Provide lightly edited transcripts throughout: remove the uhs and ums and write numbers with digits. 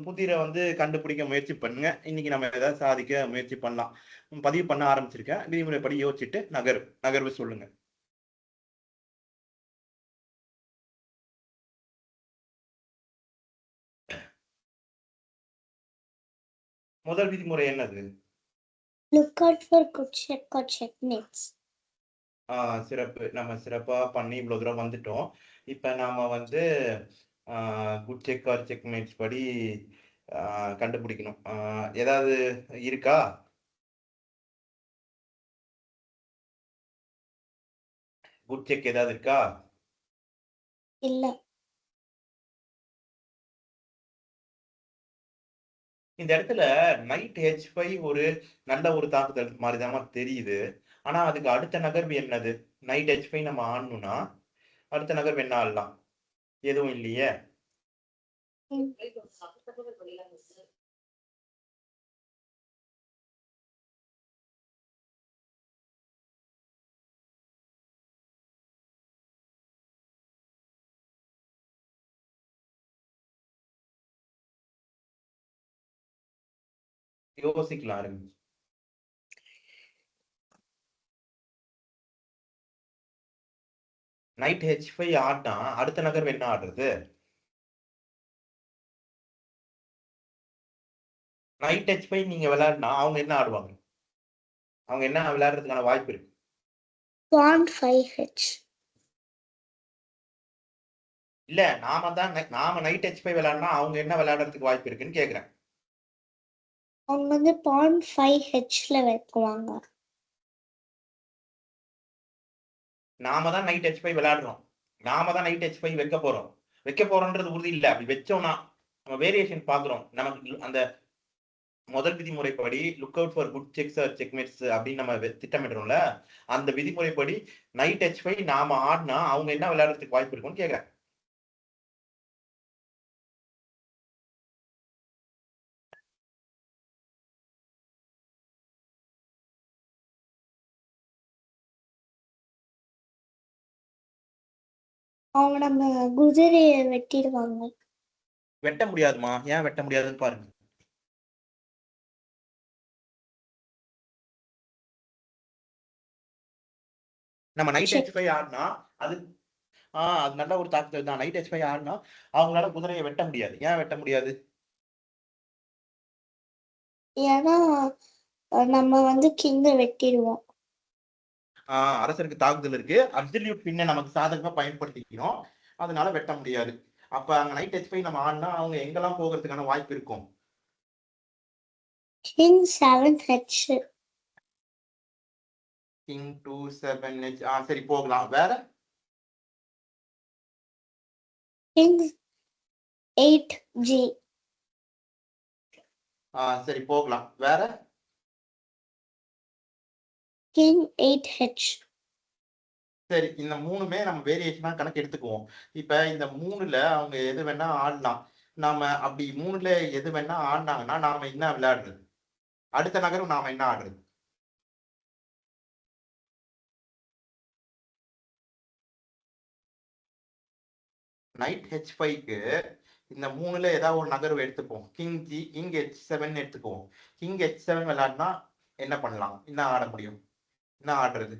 புதிரை வந்து கண்டுபிடிக்க முயற்சி பண்ணுங்க. இன்னைக்கு நம்ம ஏதாவது சாதிக்க முயற்சி பண்ணலாம். பதிவு பண்ண ஆரம்பிச்சிருக்கேன். விதிமுறைப்படி யோசிச்சுட்டு நகர்வு சொல்லுங்க. முதல் விதிமுறை என்னது? Look out for good check or checkmates. சிறப்பு. நம்ம சிறப்பா பண்ணி இவ்வளவு தூரம் வந்துட்டோம். இப்ப நாம வந்து குட் செக் ஆர் செக்மேட்ஸ் படி கண்டுபிடிக்கணும். ஏதாவது இருக்கா? குட் செக் ஏதாவது இருக்கா? இல்ல. இந்த இடத்துல நைட் H5 ஒரு நல்ல ஒரு தாக்குதல் மாதிரிதான் தெரியுது. ஆனா அதுக்கு அடுத்த நகர்வு என்னது? நைட் H5 நம்ம ஆடணும்னா அடுத்த நகர்வு என்ன ஆடலாம்? எதுவும் இல்லையே. யோசிக்கலாம் இருங்க. நைட் H5 ஆடினா அடுத்த நகர்வு என்ன ஆடுறது? நைட் H5 நீங்க விளையாடினா அவங்க என்ன ஆடுவாங்க? அவங்க என்ன விளையாடுறதுக்கான வாய்ப்பு இருக்கு? Pawn 5H. இல்ல நாம நைட் H5 விளையாடினா அவங்க என்ன விளையாடுறதுக்கு வாய்ப்பு இருக்குன்னு கேக்குறேன். அவங்க வந்து Pawn 5Hல வைக்குவாங்க. நாம தான் நைட் H5 விளையாடுறோம். நாம தான் நைட் H5 வைக்க போறோம். வைக்க போறோம்ன்றது உறுதி இல்ல. அப்படி வச்சோம்னா நம்ம வேரியேஷன் பாக்குறோம். நமக்கு அந்த முதல் விதிமுறைப்படி look out for good checks or checkmates அப்படின்னு நம்ம திட்டமிடுறோம்ல, அந்த விதிமுறைப்படி நைட் H5 நாம ஆடினா அவங்க என்ன விளையாடுறதுக்கு வாய்ப்பு இருக்கும்னு கேக்குறேன். அவங்க நம்ம குதிரையை வெட்டிடுவாங்க. வெட்ட முடியாதுமா. ஏன் வெட்ட முடியாதுன்னு பாருங்க. நம்ம நைட் H5 ஆடினா அது அது நல்ல ஒரு தாக்குதல் தான். நைட் H5 ஆடினா அவங்களால குதிரையை வெட்ட முடியாது. ஏன் வெட்ட முடியாது? ஏன்னா நம்ம வந்து கிங்க வெட்டிடுவோம். அரசருக்கு தாக்குதல் இருக்கு. அப்சல்யூட் பின்ன நமக்கு சாதகமா பயன்படுத்திக்கிறோம். அதனால வெட்ட முடியாது. அப்ப அங்க நைட் H5 நம்ம ஆடினா அவங்க எங்கெல்லாம் போகிறதுக்கான வாய்ப்பு இருக்கும்? King 7H. King 2 7H. சரி போகலாம். வேற? King 8G. சரி போகலாம். வேற? King 8H. சரி இந்த மூணுமே நம்ம வேரியேஷனா கணக்கு எடுத்துக்குவோம். இப்ப இந்த மூணுல அவங்க எது வேணா ஆடலாம். நாம அப்படி மூணுல எது வேணா ஆடினாங்கன்னா நாம என்ன விளையாடுறது? அடுத்த நகரம் நாம என்ன ஆடுறது? நைட் H5க்கு இந்த மூணுல ஏதாவது ஒரு நகர்வு எடுத்துப்போம். கிங் H7 எடுத்துக்குவோம். கிங் H7 விளையாடினா என்ன பண்ணலாம்? என்ன ஆட முடியும்? என்ன ஆடுறது?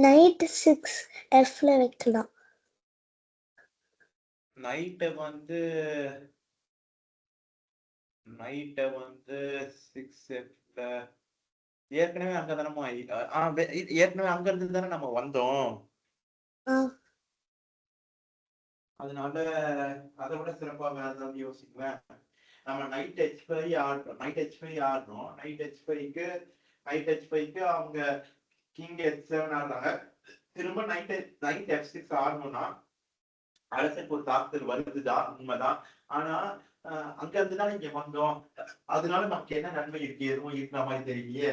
நைட் 6 Fல வைக்கலாம். நைட்டை வந்து 6 ஏற்கனவே அங்க தானமா ஏற்கனவே அங்க இருந்து தானே நம்ம வந்தோம். ஆ அதனால அதை விட சிறப்பா வேற ஏதாவது யோசிக்குவேன். நம்ம நைட் H5 ஆடுறோம், நைட் H5க்கு அவங்க கிங் H7 ஆடுறாங்க. திரும்ப நைட் F6 ஆடணும்னா அரசுக்கு ஒரு தாக்குதல் வருதுதான், உண்மைதான். ஆனா அங்க இருந்துதான் இங்க வந்தோம். அதனால நமக்கு என்ன நன்மை இருக்கு? எதுவும் இருக்கிற மாதிரி தெரியலையே.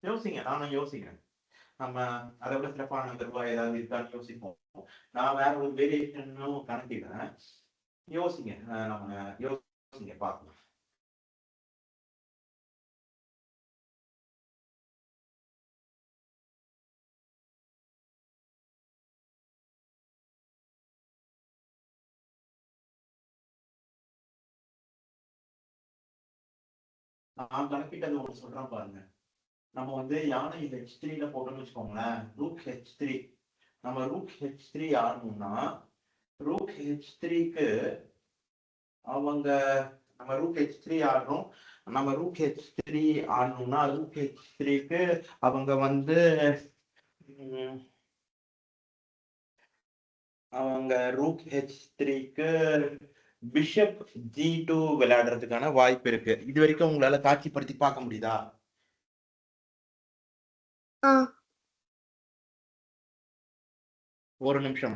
யோசிங்க, நானும் யோசிக்கிறேன். நம்ம அதை விட சிறப்பான நகர்வா ஏதாவது இருக்கான்னு யோசிப்போம். நான் வேற ஒரு வேரியேஷனும் கணக்கிடுறேன். யோசிங்க, நம்ம யோசிங்க பார்க்கலாம். நான் கணக்கிட்டது ஒன்று சொல்றேன் பாருங்க. நம்ம வந்து யானை H3ல போட்டோம்னு வச்சுக்கோங்களேன், ரூக் H3. நம்ம ரூக் H3 ஆடணும்னா ரூக் H3க்கு அவங்க நம்ம ரூக் H3 ஆடுறோம். நம்ம ரூக் H3 ஆடணும்னா ரூக் H3க்கு அவங்க வந்து அவங்க ரூக் H3க்கு பிஷப் G2 விளையாடுறதுக்கான வாய்ப்பு இருக்கு. இது வரைக்கும் உங்களால காட்சிப்படுத்தி பார்க்க முடியுதா? ஒரு நிமிஷம்.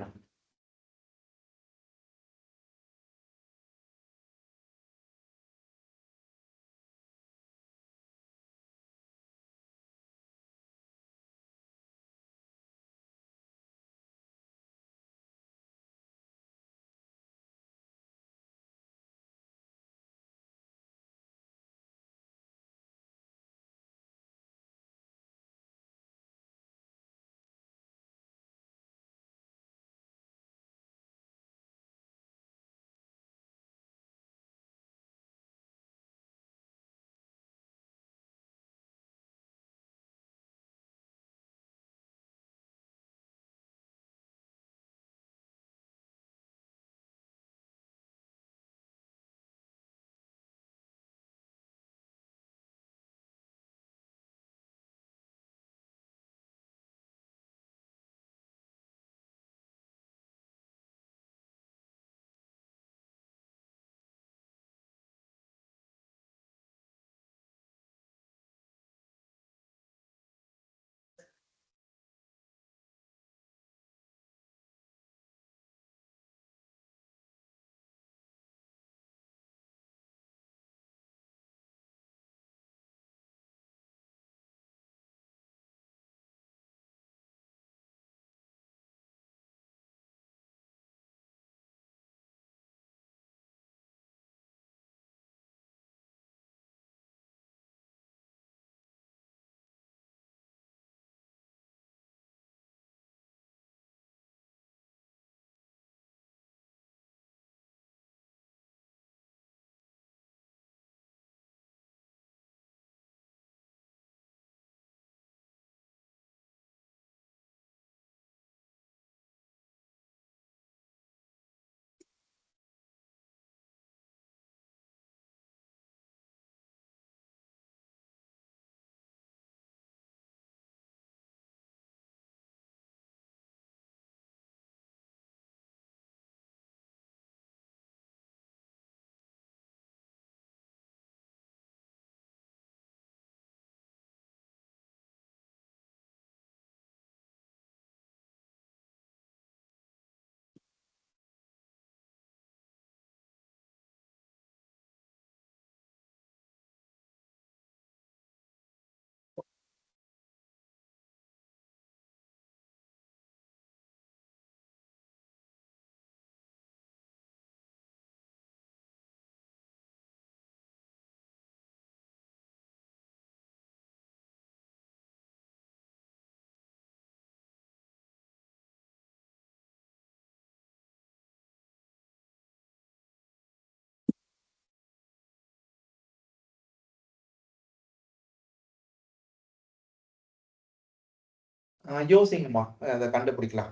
யோசிங்கம்மா. அத கண்டுபிடிக்கலாம்.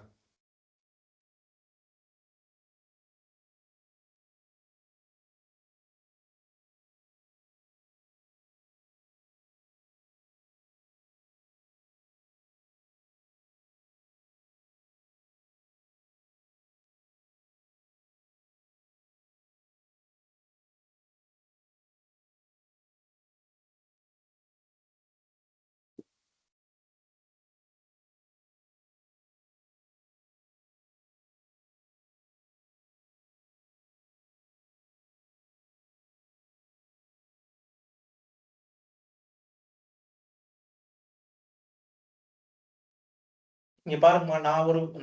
இங்க பாருங்கம்மா,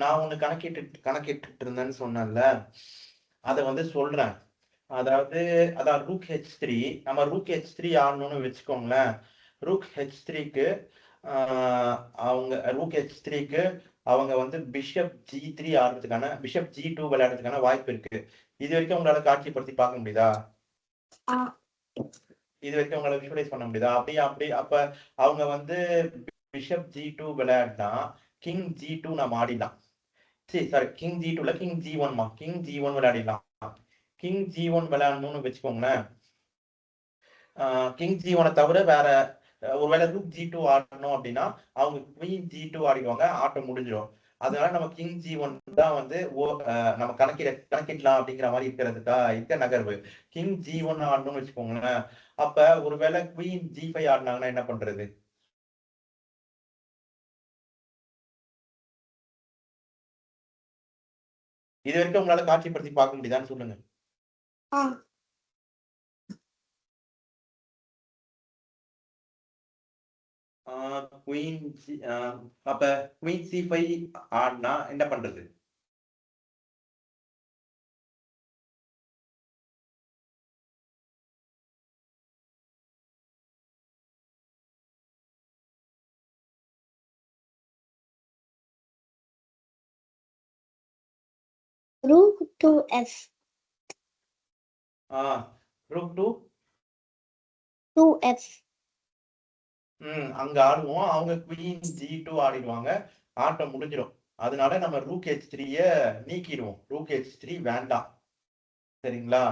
நான் ஒண்ணு கணக்கிட்டுட்டு இருந்தேன்னு சொன்னேன்ல. அத வந்து சொல்றேன். அதாவது அதான் ரூக் H3 நம்ம ரூக் H3 ஆடணும்னு வச்சுக்கோங்களேன். ரூக் H3க்கு ஆ அவங்க ரூக் H3க்கு அவங்க வந்து பிஷப் G3 ஆடுறதுக்கான பிஷப் G2 விளையாடுறதுக்கான வாய்ப்பு இருக்கு. இதுவரைக்கும் உங்களால காட்சிப்படுத்தி பார்க்க முடியுதா? ஆ. இதுவரைக்கும் உங்களால விஷுவலைஸ் பண்ண முடியுதா? அப்ப அவங்க வந்து பிஷப் G2 விளையாடினா கிங் G2 நம்ம ஆடிடலாம். சாரி, கிங் G2 இல்ல, king G1 king G1 விளையாடிடலாம். King G1 விளையாடணும்னு வச்சுக்கோங்களேன். கிங் G1 தவிர வேற ஒருவேளை ரூக் G2 ஆடணும் அப்படின்னா அவங்க குவீன் G2 ஆடிடுவாங்க, ஆட்டம் முடிஞ்சிடும். அதனால நம்ம கிங் G1 தான் வந்து நம்ம கணக்கிடலாம் அப்படிங்கிற மாதிரி இருக்க நகர்வு. கிங் G1 ஆடணும்னு வச்சுக்கோங்களேன். அப்ப ஒருவேளை குவீன் G5 ஆடினாங்கன்னா என்ன பண்றது? இது வரைக்கும் உங்களால காட்சிப்படுத்தி பார்க்க முடியுதான்னு சொல்லுங்க. ஆ. குயின் அப்ப குயின் C5 ஆடினா என்ன பண்றது? Rook to F. Rook 2 To F. அங்க ஆடுவோம். அவங்க குயின் G2 ஆடிடுவாங்க, ஆட்டம் முடிஞ்சிடும். அதனால நம்ம ரூக் H3 நீக்கிடுவோம். ரூக் H3 வேண்டாம். சரிங்களா?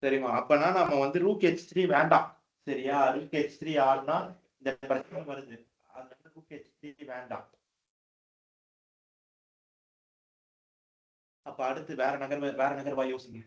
சரிம்மா, அப்பனா நம்ம வந்து ரூக் H3 வேண்டாம். சரியா? ரூக் H3 ஆடினா இந்த பிரச்சனை வருது. அதனால ரூக் H3 வேண்டாம். அப்ப அடுத்து வேற நகர்வா யோசிங்க.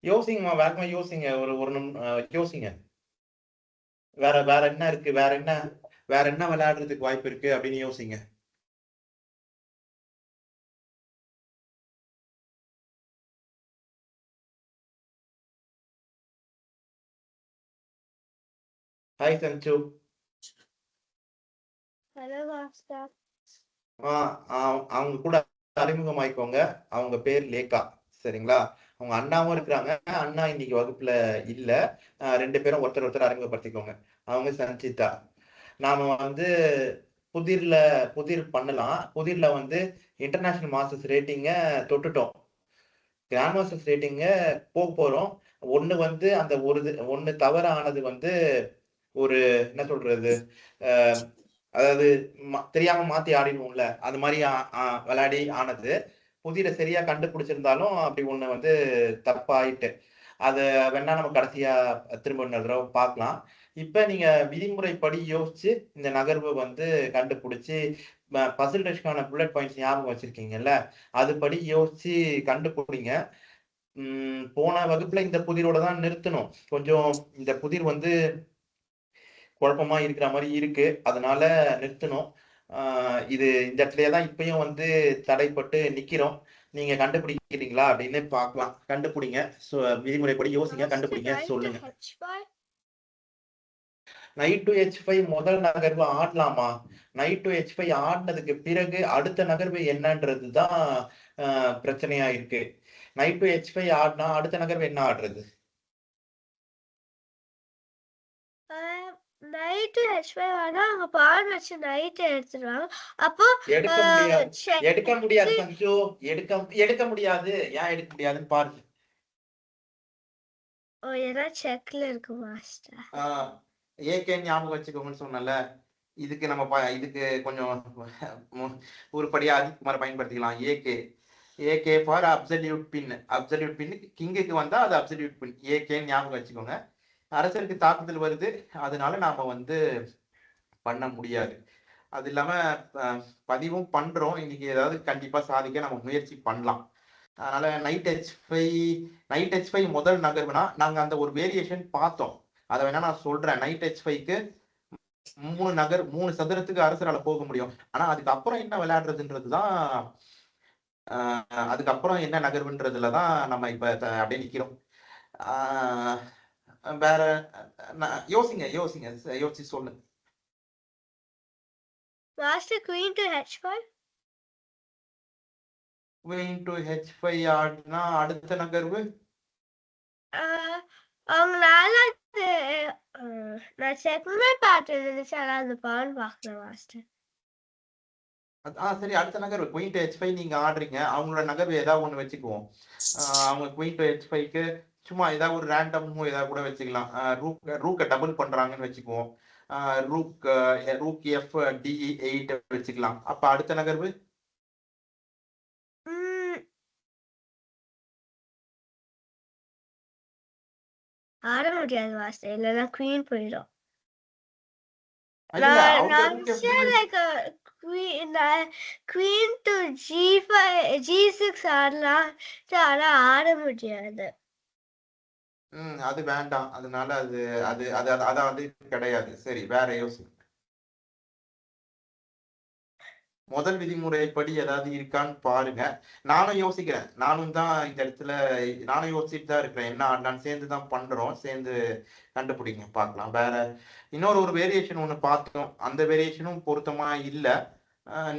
யோசிங்கம்மா, வேகமா யோசிங்க. ஒரு ஒரு யோசிங்க. வேற வேற என்ன இருக்கு? வேற என்ன விளையாடுறதுக்கு வாய்ப்பு இருக்கு அப்படின்னு யோசிங்க. ஹாய் சஞ்சு. Hello, Master. ஆ, அவங்க கூட அறிமுகமாயிக்கோங்க. அவங்க பேர் லேக்கா. சரிங்களா? அவங்க அண்ணாவும் இருக்கிறாங்க. அண்ணா இன்னைக்கு வகுப்புல இல்ல. 2 பேரும் ஒருத்தர் அறிமுகப்படுத்திக்கோங்க. அவங்க சஞ்சிதா. நாம வந்து புதிர்ல புதிர் பண்ணலாம். புதிர்ல வந்து இன்டர்நேஷனல் மாஸ்டர்ஸ் ரேட்டிங்க தொட்டுட்டோம். கிராண்ட் மாஸ்டர்ஸ் ரேட்டிங்க போறோம். ஒண்ணு வந்து அந்த ஒண்ணு தவற ஆனது வந்து ஒரு என்ன சொல்றது? அ அதாவது தெரியாம மாத்தி ஆடிடுவோம்ல. அது மாரி விளையாடி ஆனது. புதிர சரியா கண்டுபிடிச்சிருந்தாலும், அப்படி ஒண்ணு வந்து தப்பாயிட்டு. அத வேணா நம்ம கடைசியா திரும்ப இன்னொரு தடவ பார்க்கலாம். இப்ப நீங்க விதிமுறைப்படி யோசிச்சு, இந்த நகர்வ வந்து கண்டுபிடிச்சு, பசில் டெஸ்ட்க்கான புல்லட் பாயிண்ட்ஸ் ஞாபகம் வச்சிருக்கீங்கல்ல, அதுபடி யோசிச்சு கண்டுபிடிங்க. போன வகுப்புல இந்த புதிரோட தான் நிறுத்தணும். கொஞ்சம் இந்த புதிர் வந்து குழப்பமா இருக்கிற மாரி இருக்கு. அதனால நிறுத்தணும். இது இந்த இடத்துலயே தான் இப்பயும் வந்து தடைப்பட்டு நிக்கிறோம். நீங்க கண்டுபிடிக்கிறீங்களா அப்படின்னு பார்க்கலாம். கண்டுபிடிங்க. விதிமுறைப்படி யோசிங்க, Master, கண்டுபிடிங்க, knight to சொல்லுங்க. h5. நைட் டு h5 முதல் நகர்வு ஆடலாமா? நைட் டு h5 ஆடினதுக்கு பிறகு அடுத்த நகர்வு என்னன்றது தான் பிரச்சனையா இருக்கு. நைட் டு h5 ஆடினா அடுத்த நகர்வு என்ன ஆடுறது? Knight to h5 ஆனா அங்க பான் வச்சு knight எடுத்துருவாங்க. அப்போ எடுக்க முடியாது. check. எடுக்க முடியாது சஞ்சு. எடுக்க முடியாது. ஏன் எடுக்க முடியாதுன்னு பாருங்க. ஓ, ஏன்னா செக்ல இருக்கு மாஸ்டர். ஏகே ஞாபகம் வச்சுக்கோங்கன்னு சொன்னல. இதுக்கு நம்ம இதுக்கு கொஞ்சம் ஒரு படியா அதிகமாக பயன்படுத்திக்கலாம். AKA for absolute pin. Absolute pin கிங்குக்கு வந்தா அது அப்சல்யூட் பின். ஏகேன்னு ஞாபகம் வச்சுக்கோங்க. அரசருக்கு தாக்குதல் வருது. அதனால நாம வந்து பண்ண முடியாது. அது இல்லாம பதிவும் பண்றோம். இன்னைக்கு ஏதாவது கண்டிப்பா சாதிக்க நம்ம முயற்சி பண்ணலாம். அதனால நைட் h5 முதல் நகர்வுனா நாங்க அந்த ஒரு வேரியேஷன் பார்த்தோம். அதை வேணா நான் சொல்றேன். நைட் h5க்கு 3 சதுரத்துக்கு அரசரால போக முடியும். ஆனா அதுக்கப்புறம் என்ன விளையாடுறதுன்றதுதான் அதுக்கப்புறம் என்ன நகர்வுன்றதுலதான் நம்ம இப்ப அப்படியே நிக்கிறோம். வேற யோசிங்க யோசிச்சு சொல்லுங்க. Master queen to h5. queen to h5 ஆடினா அடுத்த நகர்வு அவங்களால நான் செக்மேட் பார்த்து இருந்துச்சு. ஆனா அந்த பான் பார்க்கல மாஸ்டர். சரி, அடுத்த நகர்வு queen to h5 நீங்க ஆடுறீங்க. அவங்களோட நகர்வு ஏதாவது ஒண்ணு வச்சுக்குவோம். அவங்க queen to h5க்கு சும்மா ஏதாவது ஒரு ரேண்டம் மூவ் ஏதாவது கூட வச்சுக்கலாம். ரூக்க டபுள் பண்றாங்கன்னு வச்சுக்குவோம். ரூக் எஃப் d8 வச்சுக்கலாம். அப்ப அடுத்த நகர்வு ஆட முடியாது மாஸ்டர், இல்லைன்னா குவீன் போயிடும். இல்ல, queen to g5 g6 ஆடலாம். ஆனா ஆட முடியாது. அது வேண்டாம். அதனால அது அது அது அதான் வந்து கிடையாது. சரி, வேற யோசி. முதல் விதிமுறைப்படி ஏதாவது இருக்கான்னு பாருங்க. நானும் யோசிக்கிறேன். நானும் தான் இந்த இடத்துல நானும் யோசிச்சுட்டு தான் இருக்கிறேன். என்ன ஆடலான்னு சேர்ந்து தான் பண்றோம். சேர்ந்து கண்டுபிடிங்க பார்க்கலாம். வேற ஒரு வேரியேஷன் ஒண்ணு பார்த்தோம். அந்த வேரியேஷனும் பொருத்தமா இல்ல.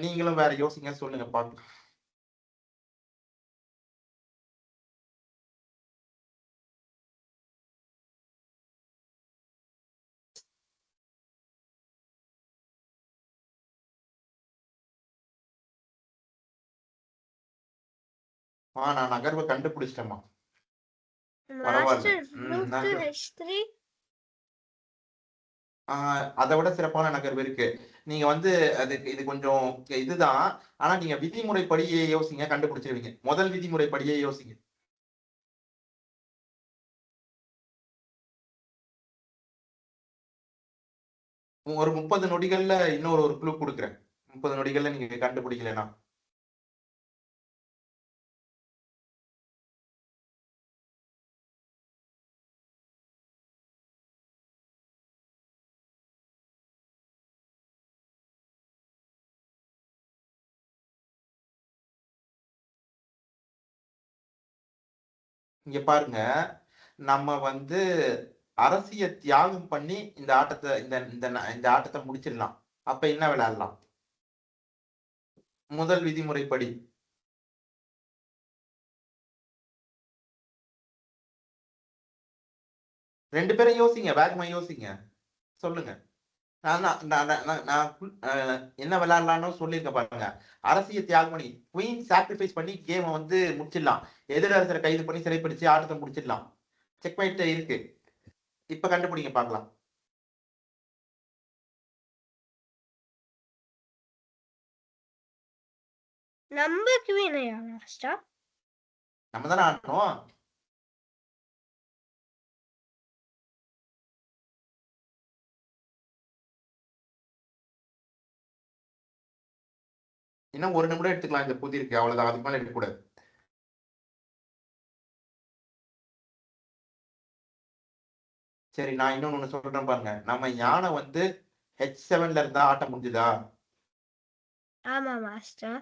நீங்களும் வேற யோசிங்க, சொல்லுங்க பார்க்கலாம். நான் நகர்வை கண்டுபிடிச்சிட்டேம்மா. பரவாயில்ல. அதை விட சிறப்பான நகர்வு இருக்கு. நீங்க வந்து இது கொஞ்சம் இதுதான். ஆனா நீங்க விதிமுறைப்படியே யோசிங்க, கண்டுபிடிச்சிருவீங்க. முதல் விதிமுறைப்படியே யோசிங்க. ஒரு 30 நொடிகள்ல இன்னொரு ஒரு க்ளூ கொடுக்குறேன். 30 நொடிகள்ல நீங்க கண்டுபிடிக்கலனா இங்க பாருங்க, நம்ம வந்து அரசிய தியாகம் பண்ணி இந்த ஆட்டத்தை இந்த ஆட்டத்தை முடிச்சிடலாம். அப்ப என்ன விளையாடலாம்? முதல் விதிமுறைப்படி. 2 பேரும் யோசிங்க. வேகமா யோசிங்க. சொல்லுங்க. நான் நான் நான் நான் நான் என்ன விளையாடலாம்னு சொல்லியிருக்கேன் பாருங்க. அரசிய தியாகம் பண்ணி குயின் சாக்ரிஃபைஸ் பண்ணி கேம வந்து முடிச்சிடலாம். எதிரரசரை கைது பண்ணி சிறைப்பிடிச்சு ஆட்டத்தை முடிச்சிடலாம். செக் பாயிண்ட் இருக்கு. இப்ப கண்டுபிடிங்க பார்க்கலாம். நம்ம குவீனையா மாஸ்டர்? நம்ம தானே ஆடணும். இன்னும் 1 நிமிடம் எடுத்துக்கலாம் இந்த புதிருக்கு. அவ்வளவுதான். அதுக்கு மேல எடுக்கக்கூடாது. சரி, நான் இன்னொன்னு சொல்றேன் பாருங்க. நம்ம யானை வந்து H7ல இருந்தா ஆட்டம் முடிஞ்சுதா? ஆமா மாஸ்டர்.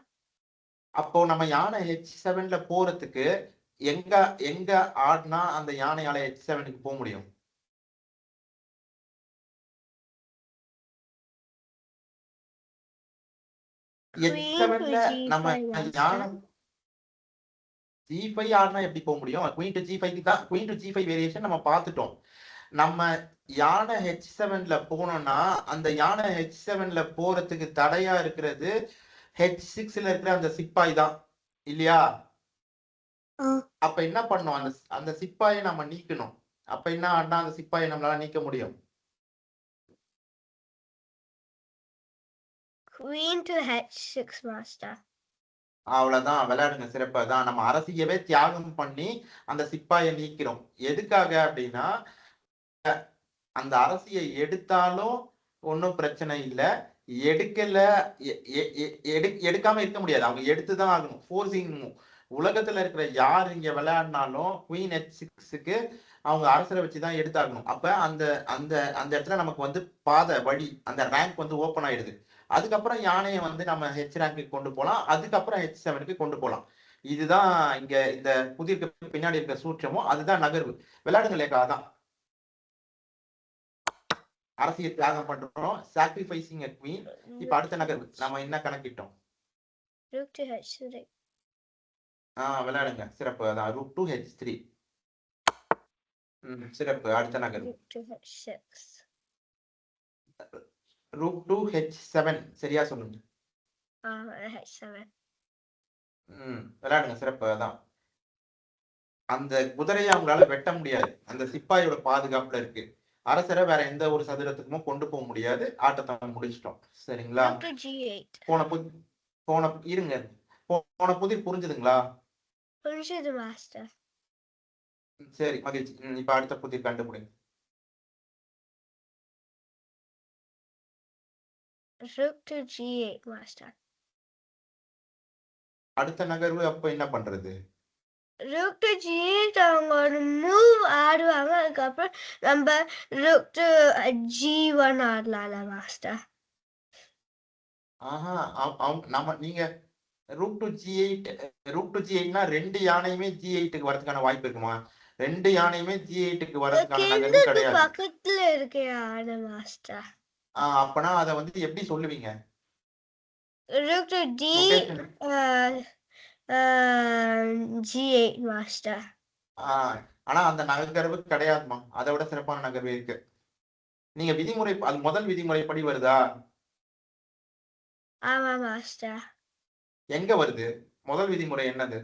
அப்போ நம்ம யானை H7ல போறதுக்கு எங்க எங்க ஆடினா அந்த யானையால H7க்கு போக முடியும்? குவீன் டு H7ல நம்ம G5 யானை மாஸ்டர். G5 ஆடினா எப்படி போக முடியும்? குயின் டு G5 தான். குயின் டு G5 வேரியேஷன் நம்ம பார்த்துட்டோம். நம்ம யானை H7ல போனோம்னா அந்த யானை H7ல போறதுக்கு தடையா இருக்கிறது H6ல இருக்கிற அந்த சிப்பாய் தான், இல்லையா? அப்ப என்ன பண்ணணும்? அந்த அந்த சிப்பாயை நம்ம நீக்கணும். அப்ப என்ன ஆடினா அந்த சிப்பாயை நம்மளால நீக்க முடியும்? Queen to H6 master. அவ்வளவுதான். விளையாடுங்க. சிறப்பா தான். நம்ம அரசியவே தியாகம் பண்ணி அந்த சிப்பாயை நீக்கிறோம். எதுக்காக அப்படின்னா, அந்த அரசியை எடுத்தாலும் ஒன்றும் பிரச்சனை இல்ல. எடுக்கல எடுக்காம இருக்க முடியாது. அவங்க எடுத்துதான் ஆகணும். Forcing move. உலகத்துல இருக்கிற யார் இங்க விளையாடினாலும் குயின் H6க்கு அவங்க அரசரை வச்சுதான் எடுத்தாகணும். அப்ப அந்த அந்த அந்த இடத்துல நமக்கு வந்து பாதை வழி அந்த ரேங்க் வந்து ஓப்பன் ஆயிடுது. அதுக்கப்புறம் யானையை வந்து நம்ம ஹெச் ரேங்க்கு கொண்டு போலாம். அதுக்கப்புறம் H7க்கு கொண்டு போலாம். இதுதான் இங்க இந்த புதிருக்கு பின்னாடி இருக்கிற சூட்சமும் அதுதான் நகர்வு. விளையாடுங்க லேக்கா. அதான் அரசியல் தியாகம் பண்றோம். Sacrificing a queen. இப்ப அடுத்த நகர்வு நம்ம என்ன கணக்கிட்டோம்? Rook to H3. விளையாடுங்க. சிறப்பு. அதான் rook to H3. சிறப்பு. அடுத்த நகர்வு Rook to H6. rook to H7. சரியா சொல்லுங்க. H7. விளையாடுங்க. சிறப்பு. அதான் அந்த குதிரையை அவங்களால வெட்ட முடியாது. அந்த சிப்பாயோட பாதுகாப்புல இருக்கு. அரசரை வேற எந்த ஒரு சதுரத்துக்குமோ கொண்டு போக முடியாது. ஆட்டத்தை முடிச்சிட்டோம். சரிங்களா? Rook to G8. போன இருங்க. போன புதிர் புரிஞ்சுதுங்களா? புரிஞ்சுது மாஸ்டர். சரி, மகிழ்ச்சி. இப்ப அடுத்த புதிர் கண்டுபிடிங்க. Rook to G8 master. அடுத்த நகர்வு அப்ப என்ன பண்றது? Rook to G8 அவங்க ஒரு மூவ் ஆடுவாங்க. அதுக்கப்புறம் நம்ம Rook to G1 ஆடலாம்ல மாஸ்டர். நீங்க rook to G8 rook to G8னா 2 யானையுமே G8க்கு வரதுக்கான வாய்ப்பு இருக்குமா? 2 யானையுமே G8க்கு வரதுக்கான நகர்வு கிடையாது. பக்கத்துல இருக்க யானை மாஸ்டர். அப்பனா அத வந்து எப்படி சொல்லுவீங்க? Rook to D G8 master. ஆனா அந்த நகர்வு கிடையாதுமா. அதை விட சிறப்பான நகர்வு இருக்கு. நீங்க விதிமுறை அது முதல் விதிமுறைப்படி வருதா? ஆமா மாஸ்டர். எங்க வருது? முதல் விதிமுறை என்னது?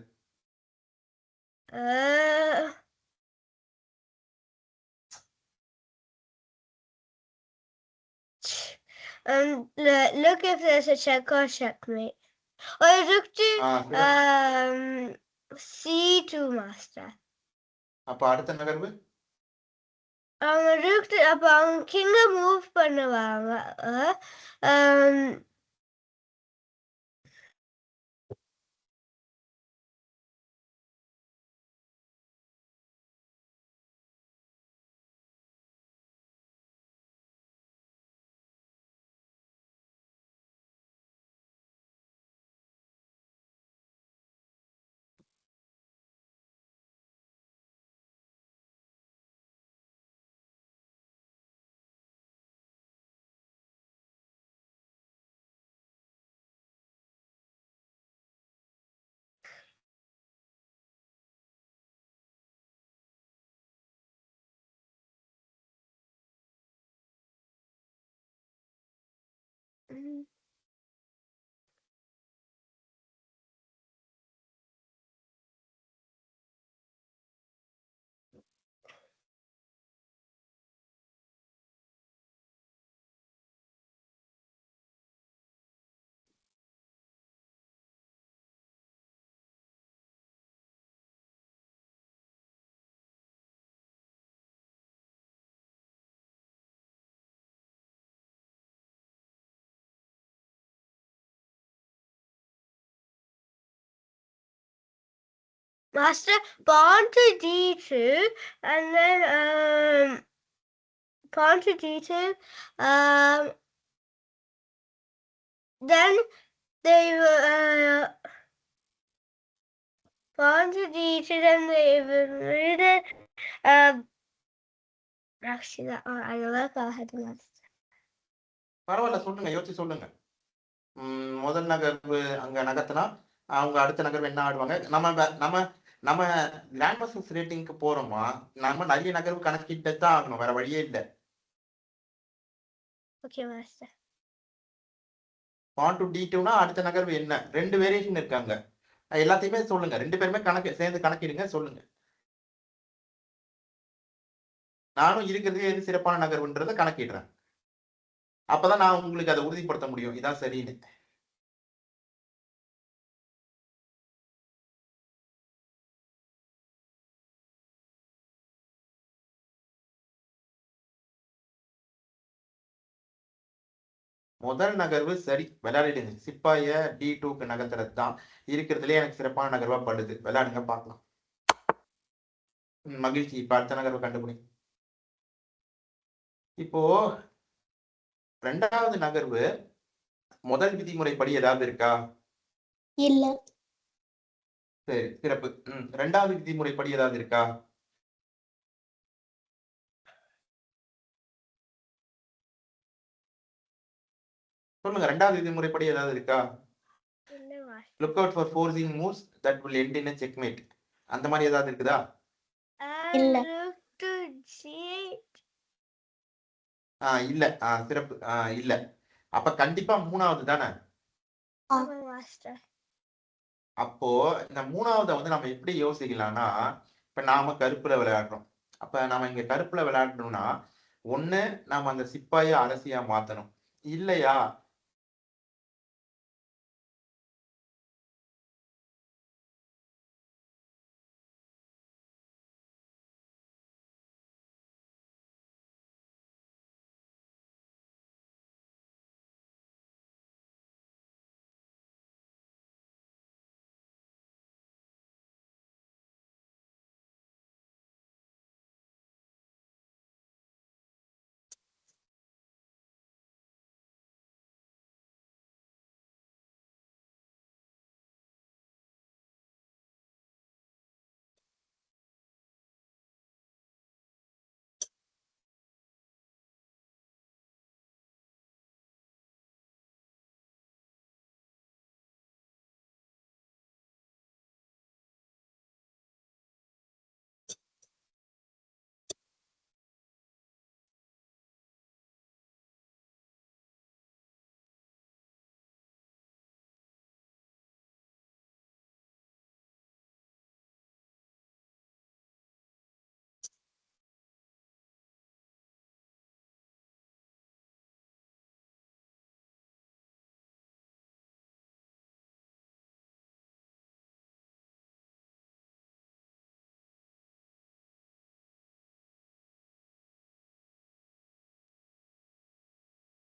Look if there's a check or checkmate. Or rook to C2 master. அப்ப அடுத்த நகர்வு அவங்க rook to அப்ப அவங்க கிங்க மூவ் பண்ணுவாங்க. Master, pawn to d2, and then pawn to d2. Then they pawn to d2. Then they read it. Actually, I don't like how I had to master. பரவாயில்ல, சொல்லுங்க, யோசிச்சு சொல்லுங்க. முதல் நகர்வு அங்க நகர்த்தினா அவங்க அடுத்த நகர்வு என்ன ஆடுவாங்க? நம்ம லேண்ட் மாஸ்டர்ஸ் ரேட்டிங்க்கு போறோமா, நம்ம நிறைய நகர்வு கணக்கிட்டு தான் ஆகணும், வேற வழியே இல்ல. Okay master. பான் டு d2னா அடுத்த நகர்வு என்ன? 2 வேரியேஷன் இருக்காங்க. எல்லாத்தையுமே சொல்லுங்க, 2 பேருமே சேர்ந்து கணக்கிடுங்க, சொல்லுங்க. நானும் இருக்கிறதுக்கு எது சிறப்பான நகர்வுன்றதை கணக்கிடுறேன். அப்பதான் நான் உங்களுக்கு அதை உறுதிப்படுத்த முடியும், இதான் சரின்னு. முதல் நகர்வு சரி, விளையாடிடுங்க. சிப்பாய d2க்கு நகர்த்துறது தான் இருக்கிறதுலே எனக்கு சிறப்பான நகர்வா படுது. விளையாடுங்க, பார்க்கலாம். மகிழ்ச்சி. இப்ப அடுத்த நகர்வு கண்டுபிடி. இப்போ 2வது நகர்வு முதல் விதிமுறைப்படி ஏதாவது இருக்கா? இல்ல. சரி, சிறப்பு. 2வது விதிமுறைப்படி ஏதாவது இருக்கா? சொல்லுங்க, 2வது விதிமுறைப்படி ஏதாவது இருக்கா? Look out for forcing moves that will end in a checkmate. அந்த மாதிரி ஏதாவது இருக்குதா? இல்ல. இல்ல. சிறப்பு. இல்ல. அப்ப கண்டிப்பா 3வது தானே? அப்போ இந்த 3வது வந்து நம்ம எப்படி யோசிக்கலாம்னா, இப்ப நாம கருப்புல விளையாடுறோம். அப்ப நாம இங்க கருப்புல விளையாடணும்னா, ஒண்ணு நாம அந்த சிப்பாய அரசியா மாத்தணும், இல்லையா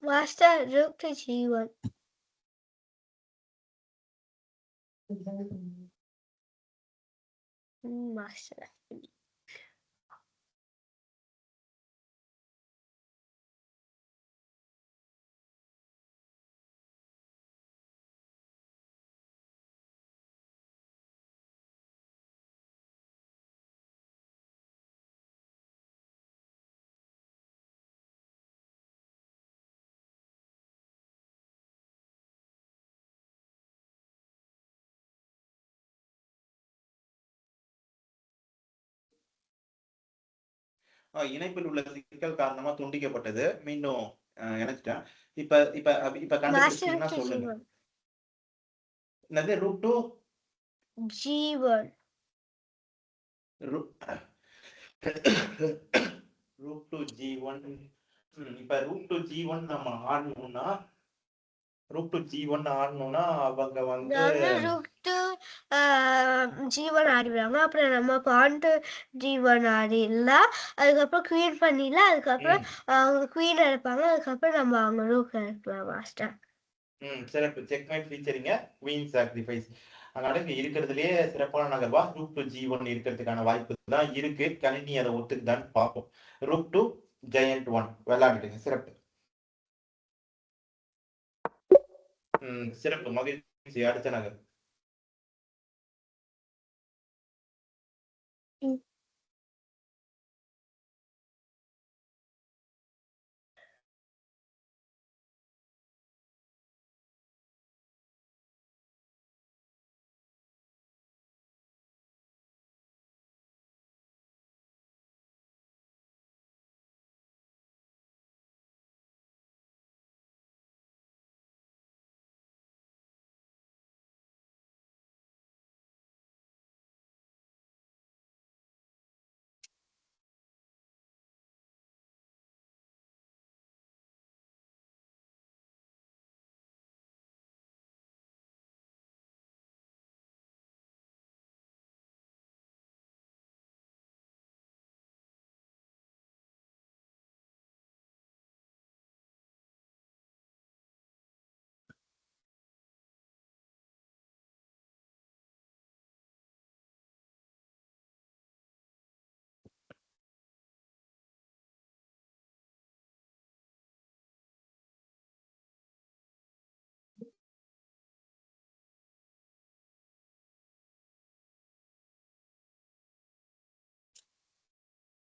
master, rook to g1. Master. இணைப்பில் உள்ள சிக்கல் காரணமா துண்டிக்கப்பட்டது. மீண்டும் இணைச்சிட்டேன். இப்ப இப்ப இப்ப கண்டுபிடிச்சீங்கன்னா மாஸ்டர் சொல்லுங்க. G1 என்னது ரூட் 2 G1 ரூட் 2 G1. இப்ப ரூட் 2 G1 நம்ம ஆடணும்னா அவங்க வந்து நாங்க ரூட் G1 ஆடிடுவாங்க. அப்புறம் நம்ம பாயிண்ட் G1 ஆடிடலாம். அதுக்கப்புறம் குவீன் பண்ணிடலாம். அதுக்கப்புறம் அவங்க குவீன் எடுப்பாங்க. அதுக்கப்புறம் நம்ம அவங்க ரூக் எடுக்கலாம் மாஸ்டர். சிறப்பு. Checkmate featuring queen sacrifice. அதனால இங்க இருக்கிறதுலயே சிறப்பான நகர்வா ரூட் 2 G1 இருக்கிறதுக்கான வாய்ப்பு தான் இருக்கு. கணினி அதை ஒத்துக்குதான்னு பார்ப்போம். ரூட் 2 ஜெயண்ட் 1 விளையாண்டுட்டுங்க. சிறப்பு. சிறப்பு மகிழ்ச்சி. அடுத்த நகர்.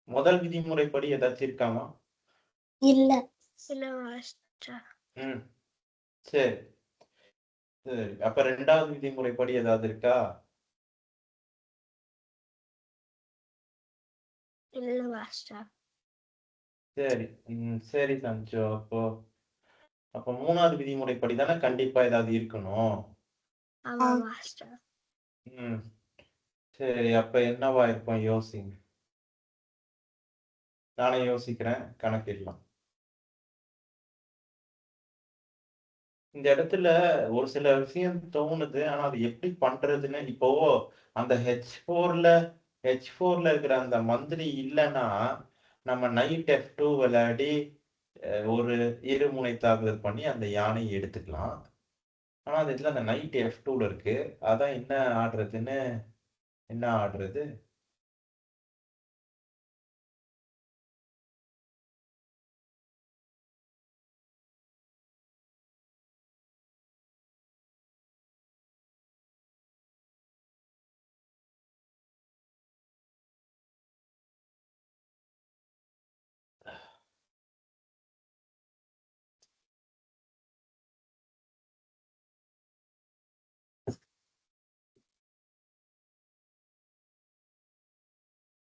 முதல் விதிமுறைப்படி ஏதாச்சும் இருக்காமா? இல்ல மாஸ்டர். சரி சரி. அப்ப 2வது விதிமுறைப்படி ஏதாவது இருக்கா? இல்ல மாஸ்டர். சரி. சரி சஞ்சு. அப்ப 3வது விதிமுறைப்படி தானே கண்டிப்பா ஏதாவது இருக்கணும். ஆமா மாஸ்டர். சரி. அப்ப என்னவா இருக்கும் யோசிங்க. நானே யோசிக்கிறேன். கணக்கிடலாம். இந்த இடத்துல ஒரு சில விஷயம் தோணுது. ஆனா அது எப்படி பண்றதுன்னு இப்போ அந்த H4ல இருக்கிற அந்த மந்திரி இல்லைன்னா நம்ம நைட் F2 விளையாடி ஒரு இருமுனை தாக்குதல் பண்ணி அந்த யானையை எடுத்துக்கலாம். ஆனா அந்த இடத்துல அந்த நைட் F2ல இருக்கு. அதான் என்ன ஆடுறது?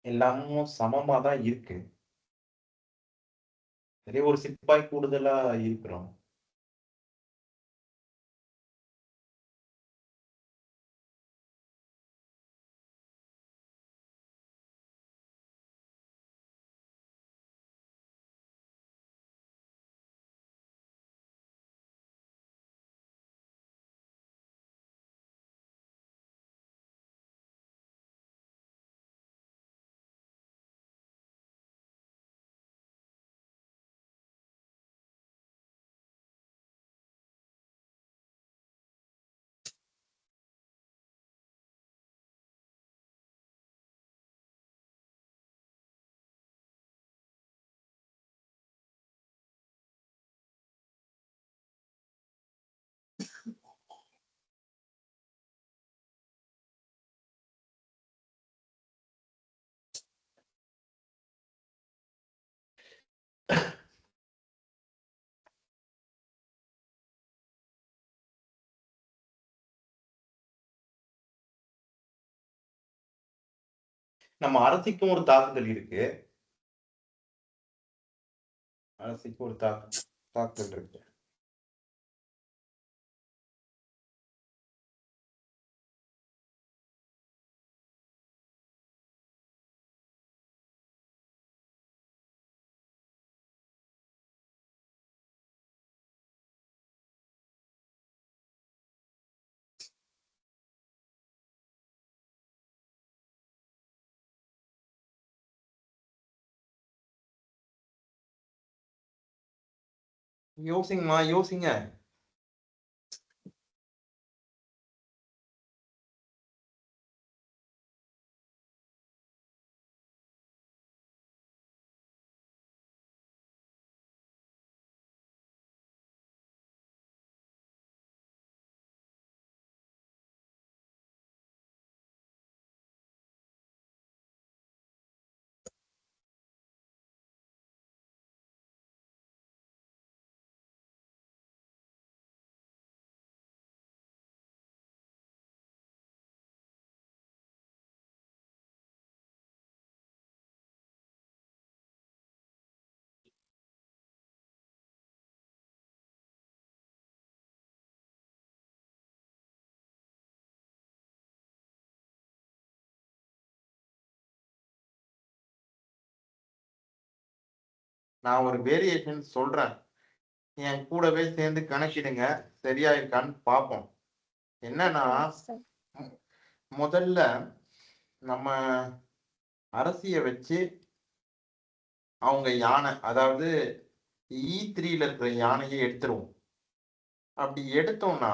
எல்லாமும் சமமா தான் இருக்கு. ஒரே ஒரு சிப்பாய் கூடுதலா இருக்கிறோம். நம்ம அரசிக்கும் ஒரு தாக்குதல் இருக்கு. அரசிக்கு ஒரு தாக்குதல். தாக்கல் இருக்கு. யோசிங்கம்மா, யோசிங்க. நான் ஒரு வேரியேஷன் சொல்றேன். என் கூடவே சேர்ந்து கணக்கிடுங்க. சரியா இருக்கான்னு பார்ப்போம். என்னன்னா, முதல்ல நம்ம அரசிய வச்சு அவங்க யானை, அதாவது E3ல இருக்கிற யானையை எடுத்துருவோம். அப்படி எடுத்தோம்னா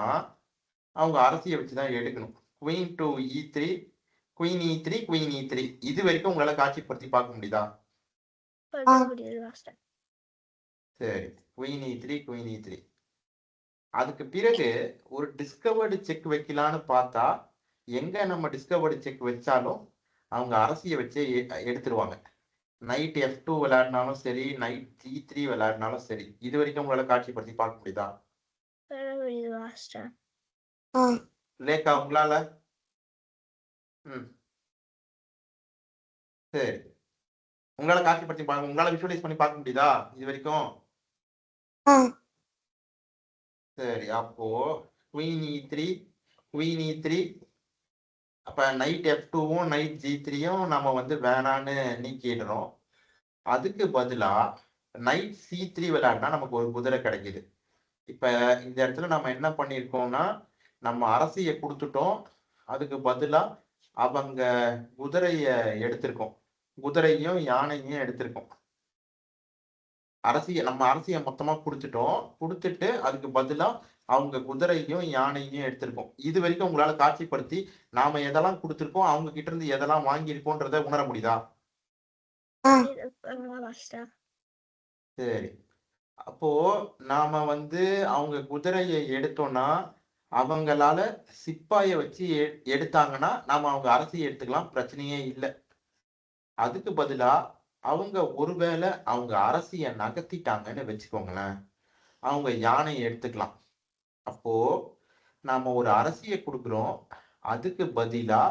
அவங்க அரசியை வச்சுதான் எடுக்கணும். Queen to E3, queen E3, queen E3. இது வரைக்கும் உங்களால காட்சிப்படுத்தி பார்க்க முடியுதா? சரி, குயின் E3, குயின் E3. அதுக்கு பிறகு ஒரு டிஸ்கவர்டு செக் வைக்கலான்னு பார்த்தா, எங்க நம்ம டிஸ்கவர்டு செக் வச்சாலும் அவங்க அரசியை வச்சே எடுத்துருவாங்க. நைட் F2 விளையாடினாலும் சரி, நைட் G3 விளையாடினாலும் சரி. இது வரைக்கும் உங்களால காட்சிப்படுத்தி பார்க்க முடியுதா? லேக்கா உங்களால? சரி, உங்களால காட்சிப்படுத்தி பார்க்க, உங்களால விஷுவலைஸ் பண்ணி பார்க்க முடியுதா இது வரைக்கும்? சரி, அப்போ குயின் E3, குயின் E3. அப்ப நைட் F2வும் நைட் G3யும் நம்ம வந்து வேணான்னு நீக்கிடுறோம். அதுக்கு பதிலா நைட் C3 விளையாடினா நமக்கு ஒரு குதிரை கிடைக்குது. இப்ப இந்த இடத்துல நம்ம என்ன பண்ணிருக்கோம்னா, நம்ம அரசியை கொடுத்துட்டோம். அதுக்கு பதிலா அவங்க குதிரைய எடுத்திருக்கோம். குதிரையும் யானையும் எடுத்திருக்கோம். நம்ம அரசியை மொத்தமா கொடுத்துட்டோம். கொடுத்துட்டு அதுக்கு பதிலா அவங்க குதிரையும் யானையும் எடுத்திருக்கோம். இது வரைக்கும் உங்களால காட்சிப்படுத்தி நாம எதெல்லாம் கொடுத்திருக்கோம், அவங்க கிட்ட இருந்து எதெல்லாம் வாங்கி இருக்கோன்றத உணர முடியுதா? சரி, அப்போ நாம வந்து அவங்க குதிரையை எடுத்தோம்னா அவங்களால சிப்பாயை வச்சு எடுத்தாங்கன்னா நாம அவங்க அரசியை எடுத்துக்கலாம், பிரச்சனையே இல்லை. அதுக்கு பதிலா அவங்க ஒருவேளை அவங்க அரசியை நகர்த்திட்டாங்கன்னு வச்சுக்கோங்களேன், அவங்க யானையை எடுத்துக்கலாம். அப்போ நாம ஒரு அரசியை கொடுக்குறோம், அதுக்கு பதிலா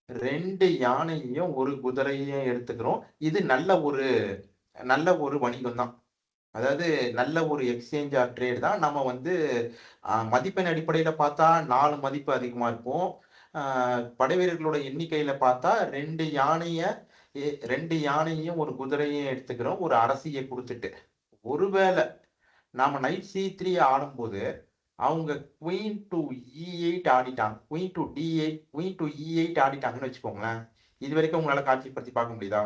2 யானையையும் ஒரு குதிரையையும் எடுத்துக்கிறோம். இது நல்ல ஒரு வணிகம் தான். அதாவது நல்ல ஒரு எக்ஸ்சேஞ்ச் ஆர் ட்ரேட் தான். நம்ம வந்து மதிப்பெண் அடிப்படையில பார்த்தா 4 மதிப்பு அதிகமா இருக்கும். படை வீரர்களோட எண்ணிக்கையில பார்த்தா 2 யானையும் ஒரு குதிரையும் எடுத்துக்கிறோம், ஒரு அரசியை கொடுத்துட்டு. ஒருவேளை நாம நைட் C3 ஆடும்போது அவங்க குயின் டு E8 ஆடிட்டாங்க, queen to D8, queen to E8 ஆடிட்டாங்கன்னு வச்சுக்கோங்களேன். இது வரைக்கும் உங்களால காட்சிப்படுத்தி பார்க்க முடியுதா?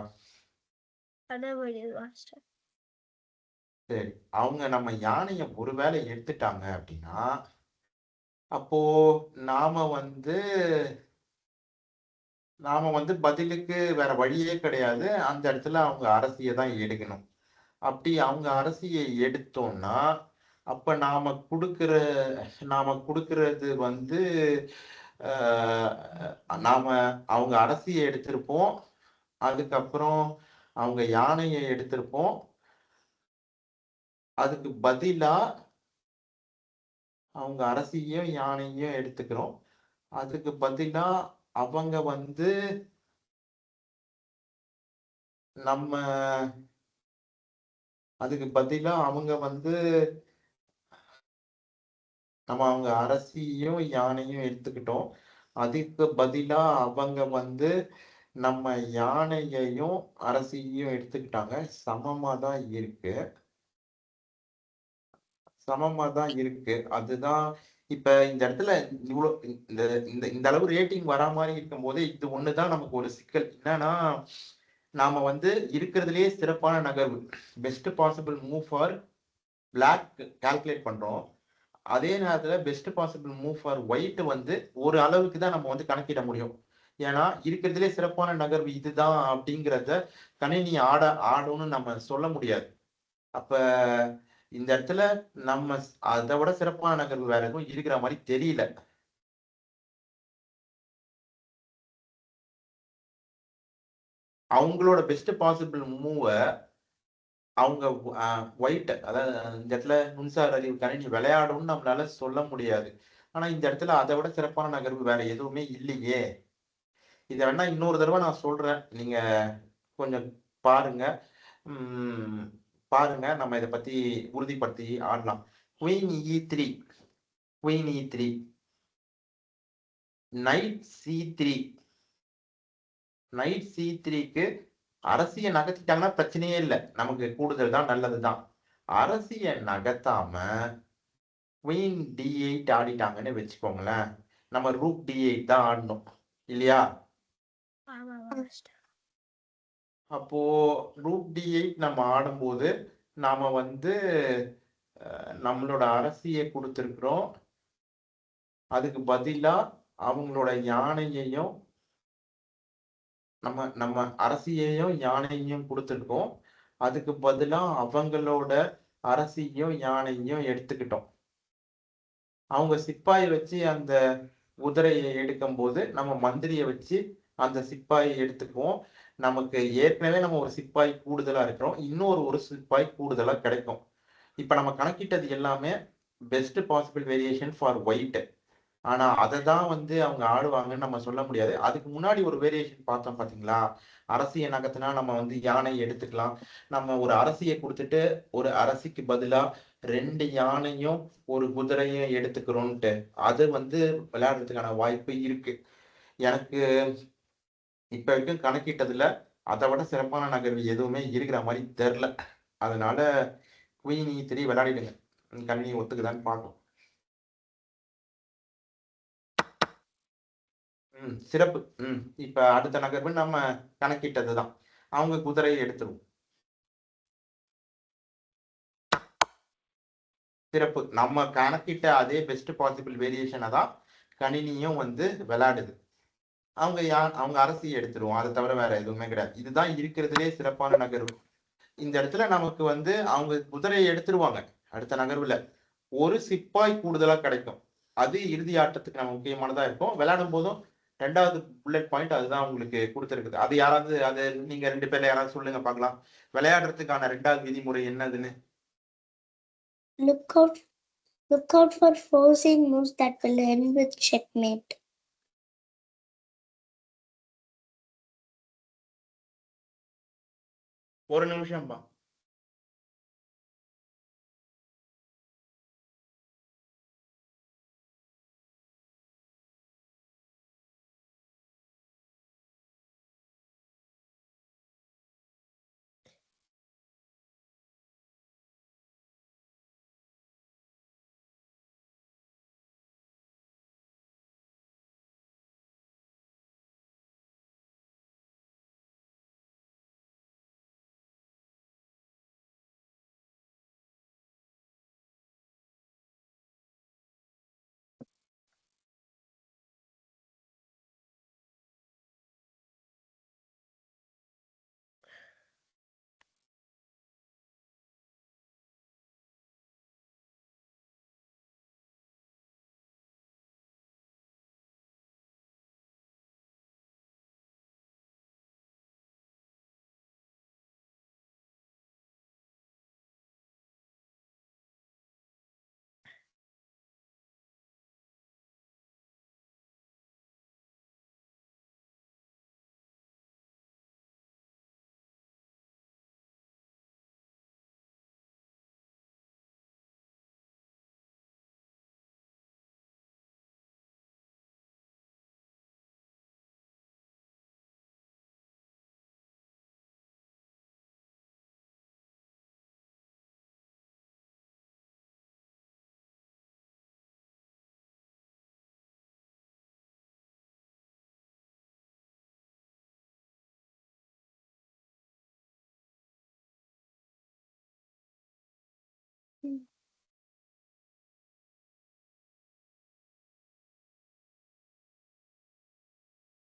சரி, அவங்க நம்ம யானையை ஒருவேளை எடுத்துட்டாங்க அப்படின்னா, அப்போ நாம வந்து பதிலுக்கு வேற வழியே கிடையாது. அந்த இடத்துல அவங்க அரசியை தான் எடுக்கணும். அப்படி அவங்க அரசியை எடுத்தோம்னா அப்ப நாம கொடுக்கிறது வந்து நாம அவங்க அரசியை எடுத்திருப்போம், அதுக்கப்புறம் அவங்க யானையை எடுத்திருப்போம். அதுக்கு பதிலா அவங்க அரசியையும் யானையும் எடுத்துக்கிறோம். அதுக்கு பதிலா அவங்க வந்து நம்ம அதுக்கு பதிலா அவங்க வந்து நம்ம அவங்க அரசியும் யானையும் எடுத்துக்கிட்டோம். அதுக்கு பதிலா அவங்க வந்து நம்ம யானையையும் அரசியையும் எடுத்துக்கிட்டாங்க. சமமா தான் இருக்கு. சமமா தான் இருக்கு. அதுதான் இப்ப இந்த இடத்துல இவ்ளோ இந்த இந்த இந்த அளவு ரேட்டிங் வரா மாரி இருக்கும்போது, இது ஒண்ணு தான் நமக்கு ஒரு சிக்கல். என்னன்னா, நாம வந்து இருக்கிறதுலயே சிறப்பான நகர்வு. Best possible move for black calculate பண்றோம். அதே நேரத்துல best possible move for white வந்து ஒரு அளவுக்கு தான் நம்ம வந்து கணக்கிட முடியும். ஏன்னா, இருக்கிறதுலே சிறப்பான நகர்வு இதுதான் அப்படிங்கிறத கணினி ஆடும்னு நம்ம சொல்ல முடியாது. அப்ப இந்த இடத்துல நம்ம அத விட சிறப்பான நகர்வு வேற எதுவும் இருக்கிற மாரி தெரியல. அவங்களோட பெஸ்ட் பாசிபிள் மூவ அவங்க ஒயிட் அதாவது இந்த இடத்துல மின்சார அறிவு கணினி விளையாடும்னு நம்மளால சொல்ல முடியாது. ஆனா இந்த இடத்துல அத விட சிறப்பான நகர்வு வேற எதுவுமே இல்லையே! இத வேணா இன்னொரு தடவ நான் சொல்றேன். நீங்க கொஞ்சம் பாருங்க. ம் பாருங்க. நம்ம இத பத்தி உறுதிப்படுத்தி ஆடலாம். Queen E3 queen E3 knight C3 knight C3க்கு அரசிய நகர்த்திட்டாங்கன்னா பிரச்சனையே இல்ல. நமக்கு கூடுதல் தான் நல்லது தான். அரசிய நகர்த்தாம குயின் D8 ஆடிட்டாங்கன்னு வச்சுக்கோங்களேன். நம்ம ரூக் D8 தான் ஆடணும். இல்லையா? ஆமா மாஸ்டர். அப்போ ரூக் D8 நம்ம ஆடும்போது, நாம வந்து நம்மளோட அரசிய குடுத்திருக்கிறோம். அதுக்கு பதிலா அவங்களோட யானையையும் நம்ம நம்ம அரசியையும், யானையையும் குடுத்திருக்கோம். அதுக்கு பதிலா அவங்களோட அரசியையும், யானையையும் எடுத்துக்கிட்டோம். அவங்க சிப்பாய வச்சு அந்த குதிரைய எடுக்கும்போது, நம்ம மந்திரிய வச்சு அந்த சிப்பாய எடுத்துக்குவோம். நமக்கு ஏற்கனவே நம்ம ஒரு சிப்பாய் கூடுதலா இருக்கிறோம். இன்னொரு ஒரு சிப்பாய் கூடுதலா கிடைக்கும். இப்ப நம்ம கணக்கிட்டது எல்லாமே best possible variation for white. ஆனா அததான் வந்து அவங்க ஆடுவாங்கன்னு நம்ம சொல்ல முடியாது. அதுக்கு முன்னாடி ஒரு வேரியேஷன் பார்த்தோம் பார்த்தீங்களா? அரசிய நகர்த்துனா நம்ம வந்து யானை எடுத்துக்கலாம். நம்ம ஒரு அரசிய குடுத்துட்டு, ஒரு அரசிக்கு பதிலா 2 யானையும், 1 குதிரையும் எடுத்துக்கிறோன்ட்டு. அது வந்து விளையாடுறதுக்கான வாய்ப்பு இருக்கு. எனக்கு இப்ப வரைக்கும் கணக்கிட்டதுல, அத விட சிறப்பான நகர்வு எதுவுமே இருக்கிற மாரி தெர்ல. அதனால குயின் E3 விளையாடிடுங்க. கணினி ஒத்துக்குதான்னு பார்க்கலாம். சிறப்பு. இப்ப அடுத்த நகர்வு நம்ம கணக்கிட்டதுதான். அவங்க குதிரையை எடுத்துருவோம். சிறப்பு. நம்ம கணக்கிட்ட அதே பெஸ்ட் பாசிபிள் வேரியேஷன தான் கணினியும் வந்து விளையாடுது. அவங்க அரசிய எடுத்துருவோம். அத தவிர வேற எதுவுமே கிடையாது. இதுதான் இருக்கிறதுலயே சிறப்பான நகர்வு. இந்த இடத்துல நமக்கு வந்து அவங்க குதிரையை எடுத்துருவாங்க. அடுத்த நகர்வுல. ஒரு சிப்பாய் கூடுதலா கிடைக்கும். அது இறுதி ஆட்டத்துக்கு நம்ம முக்கியமானதா இருக்கும். விளையாடும் போதும் 2வது புல்லட் பாயிண்ட் அதுதான் உங்களுக்கு குடுத்திருக்குது. அது யாராவது அது நீங்க 2 பேர்ல யாராவது சொல்லுங்க பார்க்கலாம். விளையாடுறதுக்கான 2வது விதிமுறை என்னதுன்னு? Look out Look out for forcing moves that will end with checkmate. ஒரு நிமிஷம்பா.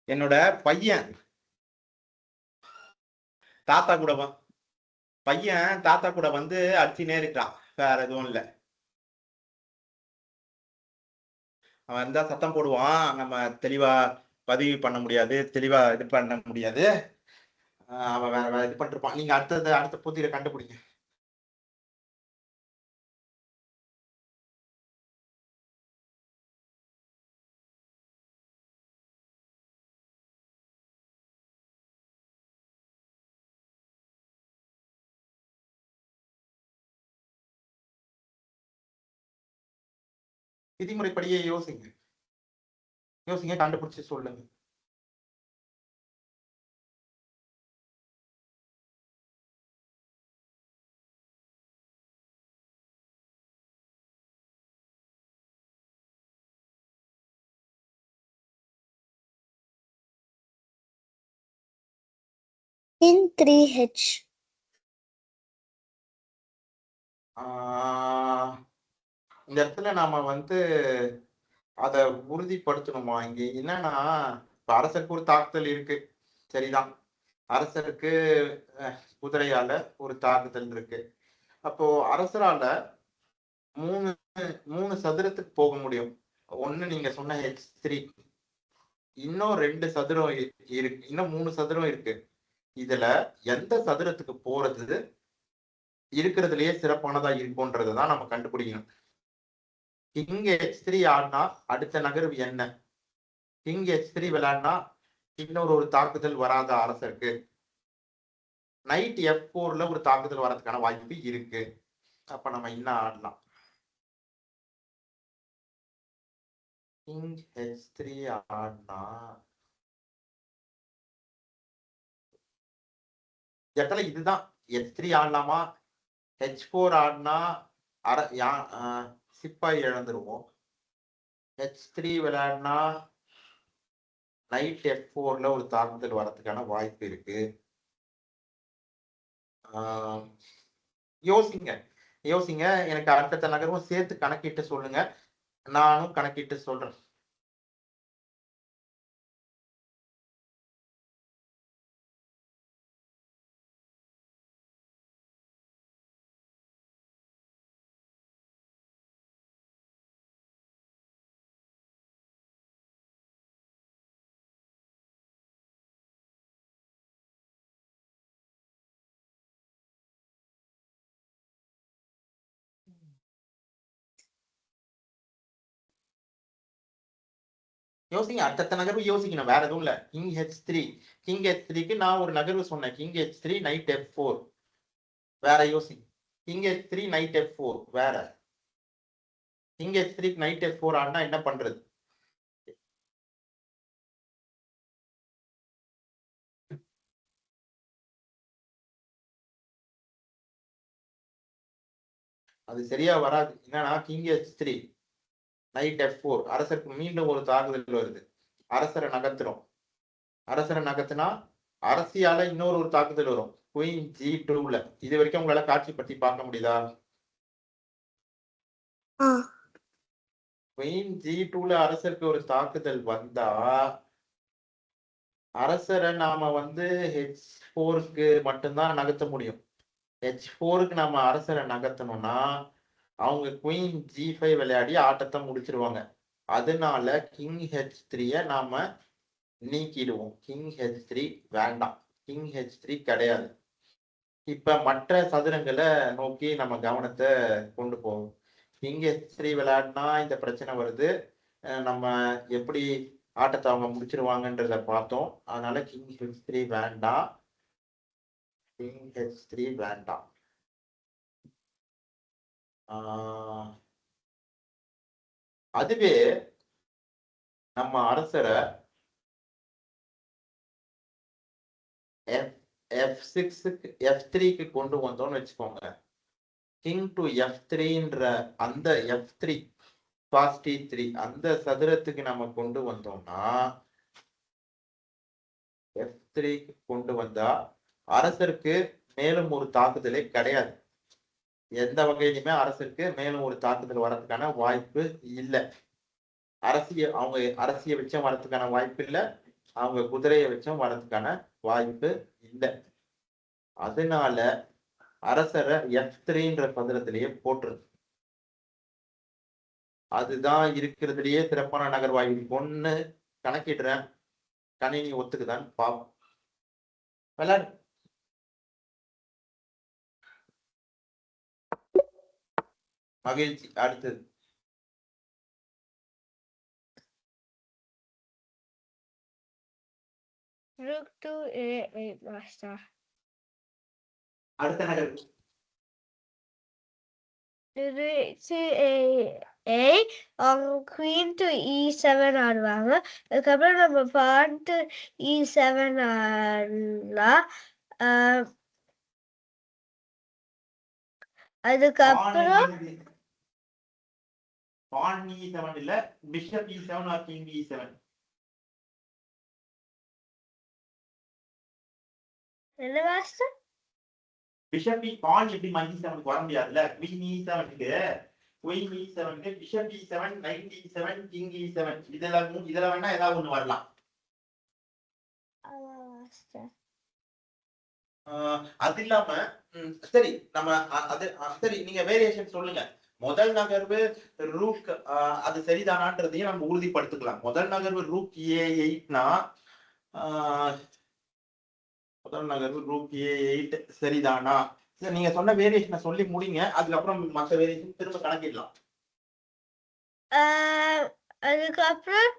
என்னோட பையன் தாத்தா கூட பையன் தாத்தா கூட வந்து அடிச்சுனே இருக்கான், வேற எதுவும் இல்ல. அவன் இருந்தா சத்தம் போடுவான், நம்ம தெளிவா பதிவு பண்ண முடியாது, தெளிவா இது பண்ண முடியாது. அவன் வேற வேற இது பண்ணிருப்பான். நீங்க அடுத்த புதிரை கண்டுபிடிங்க. விதிமுறைப்படியே யோசிங்க, கண்டுபிடிச்சு சொல்லுங்க. In 3H. இந்த இடத்துல நாம வந்து அதை உறுதிப்படுத்தணுமா? இங்க என்னன்னா, இப்ப அரசருக்கு ஒரு தாக்குதல் இருக்கு, சரிதான். அரசருக்கு குதிரையால ஒரு தாக்குதல் இருக்கு. அப்போ அரசரால மூணு மூணு சதுரத்துக்கு போக முடியும். ஒண்ணு நீங்க சொன்ன H3, இன்னும் 2 சதுரம் இருக்கு, இன்னும் 3 சதுரம் இருக்கு. இதுல எந்த சதுரத்துக்கு போறது இருக்கிறதுலயே சிறப்பானதா இருக்கும்ன்றதான் நம்ம கண்டுபிடிக்கணும். கிங் H3 ஆடினா அடுத்த நகர்வு என்ன? கிங் H3 விளையாடினா இன்னொரு தாக்குதல் வராத அரசருக்கு. நைட் F4ல ஒரு தாக்குதல் வர்றதுக்கான வாய்ப்பு இருக்கு. அப்ப நம்ம என்ன ஆடலாம்? கிங் H3 ஆடினா இடத்துல இதுதான். H3 ஆடலாமா? H4 ஆடினா சிப்பாய் இழந்துருவோம். H3 விளையாடினா நைட் F4ல ஒரு தாக்குதல் வர்றதுக்கான வாய்ப்பு இருக்கு. யோசிங்க, எனக்கு அடுத்த நகரமும் சேர்த்து கணக்கிட்டு சொல்லுங்க, நானும் கணக்கிட்டு சொல்றேன். யோசிங்க, அடுத்த நகர்வு யோசிக்கணும், வேற எதுவும் இல்ல. கிங் H3க்கு நான் ஒரு நகர்வு சொன்னேன், கிங் H3 நைட் F4 வேற. யோசிங்க, கிங் H3 நைட் F4 வேற. கிங் H3 நைட் F4 ஆடினா என்ன பண்றது? அது சரியா வராது. என்னன்னா கிங் H3 நைட் F4 அரசருக்கு மீண்டும் ஒரு தாக்குதல் வருது, அரசரை நகர்த்துறோம். அரசரை நகர்த்தினா அரசியால இன்னொரு தாக்குதல் வரும், குயின் G2ல. இது வரைக்கும் உங்களால காட்சிப்படுத்தி பார்க்க முடியுதா? குயின் G2ல அரசருக்கு ஒரு தாக்குதல் வந்தா அரசரை நாம வந்து H4க்கு மட்டும்தான் நகர்த்த முடியும். H4க்கு நாம அரசரை நகர்த்தணும்னா அவங்க குயின் G5 விளையாடி ஆட்டத்தை முடிச்சிருவாங்க. அதனால கிங் H3 நாம நீக்கிடுவோம். கிங் H3 வேண்டாம், கிங் H3 கிடையாது. இப்ப மற்ற சதுரங்களை நோக்கி நம்ம கவனத்தை கொண்டு போவோம். கிங் H3 விளையாடினா இந்த பிரச்சனை வருது, நம்ம எப்படி ஆட்டத்தை அவங்க முடிச்சிருவாங்கன்றத பார்த்தோம். அதனால கிங் H3 வேண்டாம், கிங் H3 வேண்டாம். அதுவே நம்ம அரசரை F6க்கு F3க்கு கொண்டு வந்தோம்னு வச்சுக்கோங்க. கிங் டு F3ன்ற அந்த F3 +T3 அந்த சதுரத்துக்கு நம்ம கொண்டு வந்தோம்னா, F3க்கு கொண்டு வந்தா அரசருக்கு மேலும் ஒரு தாக்குதலே கிடையாது. எந்த வகையிலுமே அரசருக்கு மேலும் ஒரு தாக்குதல் வர்றதுக்கான வாய்ப்பு இல்லை. அவங்க அரசிய வச்சம் வர்றதுக்கான வாய்ப்பு இல்லை. அவங்க குதிரையை வச்சும் வரதுக்கான வாய்ப்பு இல்லை. அதனால அரசரை F3ன்ற பத்திரத்திலேயே போட்டுருது. அதுதான் இருக்கிறதுலயே சிறப்பான நகர்வாயில் ஒண்ணு கணக்கிடுறேன். கணினி ஒத்துக்குதான் பாப்போம். விளையாடு. மகிழ்ச்சி. அடுத்தது Rook to A8, master. அடுத்த நகர் Rook to A8, அவங்க queen to E7 ஆடுவாங்க. அதுக்கப்புறம் நம்ம pawn to E7 ஆடலாம். அதுக்கப்புறம் பான் E7 இல்ல, bishop E7 or king E7. என்ன மாஸ்டர்? பிஷப் பான் எப்படி E7க்கு வர முடியாதுல்ல. குயின் E7க்கு குயின் E7க்கு bishop E7, knight E7, king E7 இதுல வேணா ஏதாவது ஒண்ணு வரலாம். அது இல்லாம சரி நம்ம அது சரி நீங்க வேரியேஷன் சொல்லுங்க. முதல் நகர்வு ரூக் அது சரிதானான்றதையும் நம்ம உறுதிப்படுத்திக்கலாம். முதல் நகர்வு ரூக் A8னா முதல் நகர்வு ரூக் A8 சரிதானா? சரி நீங்க சொன்ன வேரியேஷனை சொல்லி முடிங்க. அதுக்கப்புறம் மற்ற வேரியேஷன் திரும்ப கணக்கிடலாம். அதுக்கப்புறம்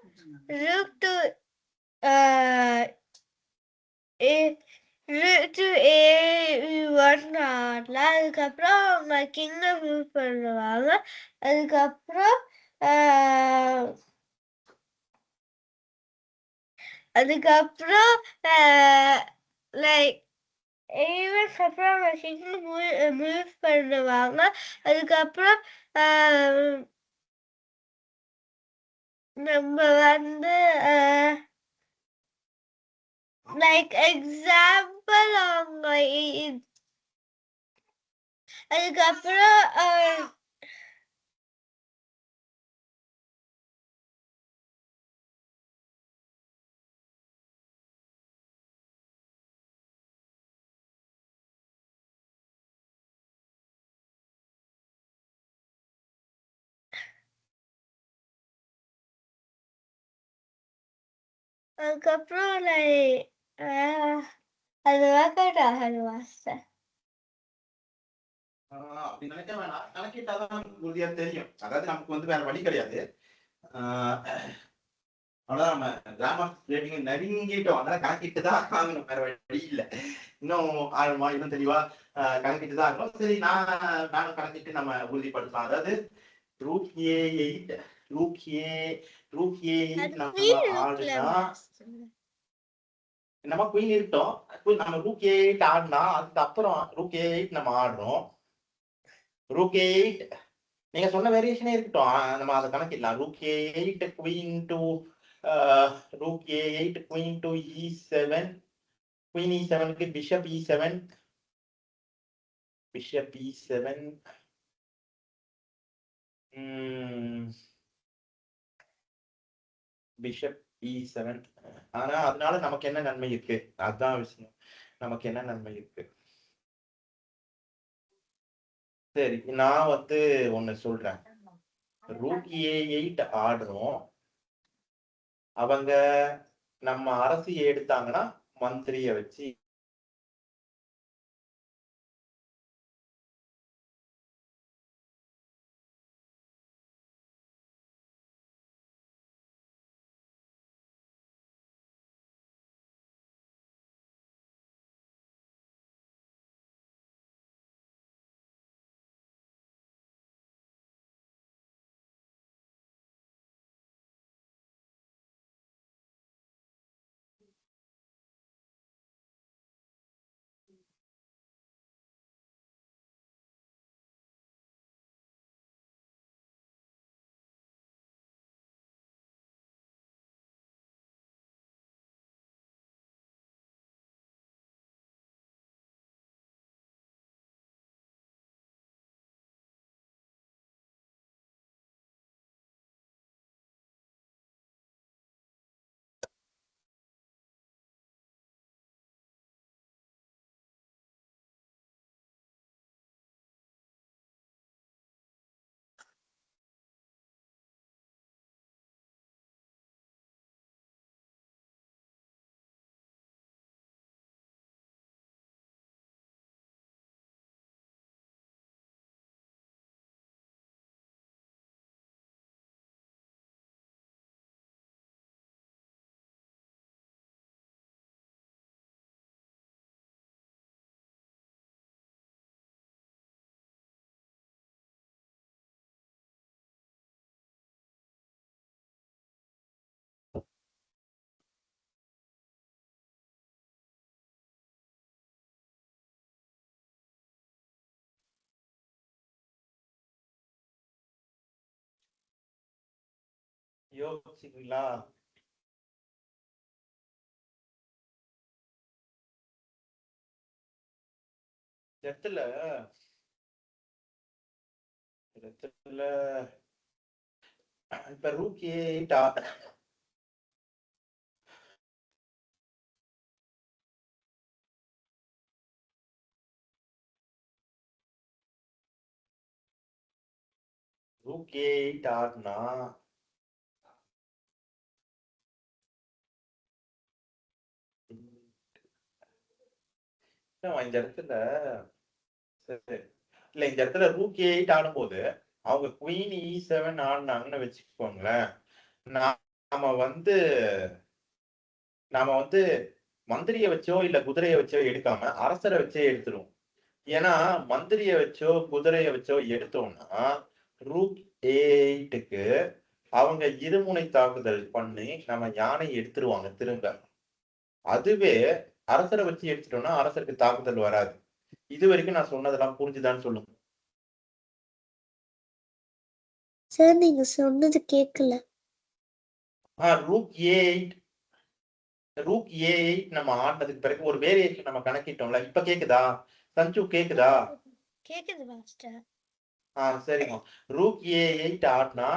ரூக் டு A1 ஆடலாம். அதுக்கப்புறம் அவங்க கிங்கை மூவ் பண்ணுவாங்க. அதுக்கப்புறம் லைக் A1 அப்புறம் அவங்க கிங்கை மூவ் பண்ணுவாங்க. அதுக்கப்புறம் நம்ம வந்து லைக் எக்ஸாம்பிள் அவங்க அதுக்கப்புறம் அதுக்கப்புறம் அது ஒர்க் அவுட் ஆகாது மாஸ்டர். அப்படி நினைக்க வேணாம். கணக்கிட்டாதான் நமக்கு உறுதியா தெரியும். அதாவது நமக்கு வந்து வேற வழி கிடையாது. அவ்வளவுதான். நம்ம கிராமர் ரேட்டிங் நெருங்கிட்டோம். அதெல்லாம் கணக்கிட்டு தான் ஆகணும். வேற வழி இல்லை. இன்னும் ஆழமா இன்னும் தெளிவா கணக்கிட்டு தான் ஆகணும். சரி நானும் கணக்கிட்டு நம்ம உறுதிப்படுத்தலாம். அதாவது ரூக் A8 நம்ம ஆடுனா நம்ம குயின் இருக்கட்டும். நம்ம ரூக் A8 ஆடினா அதுக்கப்புறம் ரூக் A8 நம்ம ஆடுறோம். ரூக் A8 நீங்க சொன்ன வேரியேஷனே இருக்கட்டும். நம்ம அதை கணக்கிடலாம். Rook A8 queen to rook A8 queen to E7, queen E7க்கு bishop E7, bishop E7 bishop E7. ஆனா அதனால நமக்கு என்ன நன்மை இருக்கு? அதுதான் விஷயம். நமக்கு என்ன நன்மை இருக்கு? சரி நான் வந்து ஒண்ணு சொல்றேன். Rook A8 ஆடுறோம். அவங்க நம்ம அரசியை எடுத்தாங்கன்னா மந்திரிய வச்சு யோசிச்சிங்களா? இடத்துல இப்ப ரூக் ஏ8 ரூக் ஏ8 ஆடுனா இந்த இடத்துல இல்ல இந்த இடத்துல ரூக் ஏ8 ஆடும்போது அவங்க குவீன் E7 ஆடினாங்கன்னு வச்சுக்கோங்களேன். நாம வந்து மந்திரிய வச்சோ இல்ல குதிரையை வச்சோ எடுக்காம அரசரை வச்சே எடுத்துருவோம். ஏன்னா மந்திரிய வச்சோ குதிரைய வச்சோ எடுத்தோம்னா ரூக் ஏ8க்கு அவங்க இருமுனை தாக்குதல் பண்ணி நம்ம யானை எடுத்துருவாங்க திரும்ப. அதுவே அரசரை வச்சு எடுத்துட்டோம்னா அரசருக்கு தாக்குதல் வராது. இது வரைக்கும் நான் சொன்னதெல்லாம் புரிஞ்சுதான்னு சொல்லுங்க. சார் நீங்க சொன்னது கேட்கல. ரூக் ஏ8 நம்ம ஆடினதுக்கு பிறகு ஒரு வேரியேஷன் நம்ம கணக்கிட்டோம்ல. இப்ப கேக்குதா சஞ்சு? கேக்குதா? கேக்குது மாஸ்டர். சரிங்க. ரூக் ஏ8 ஆடினா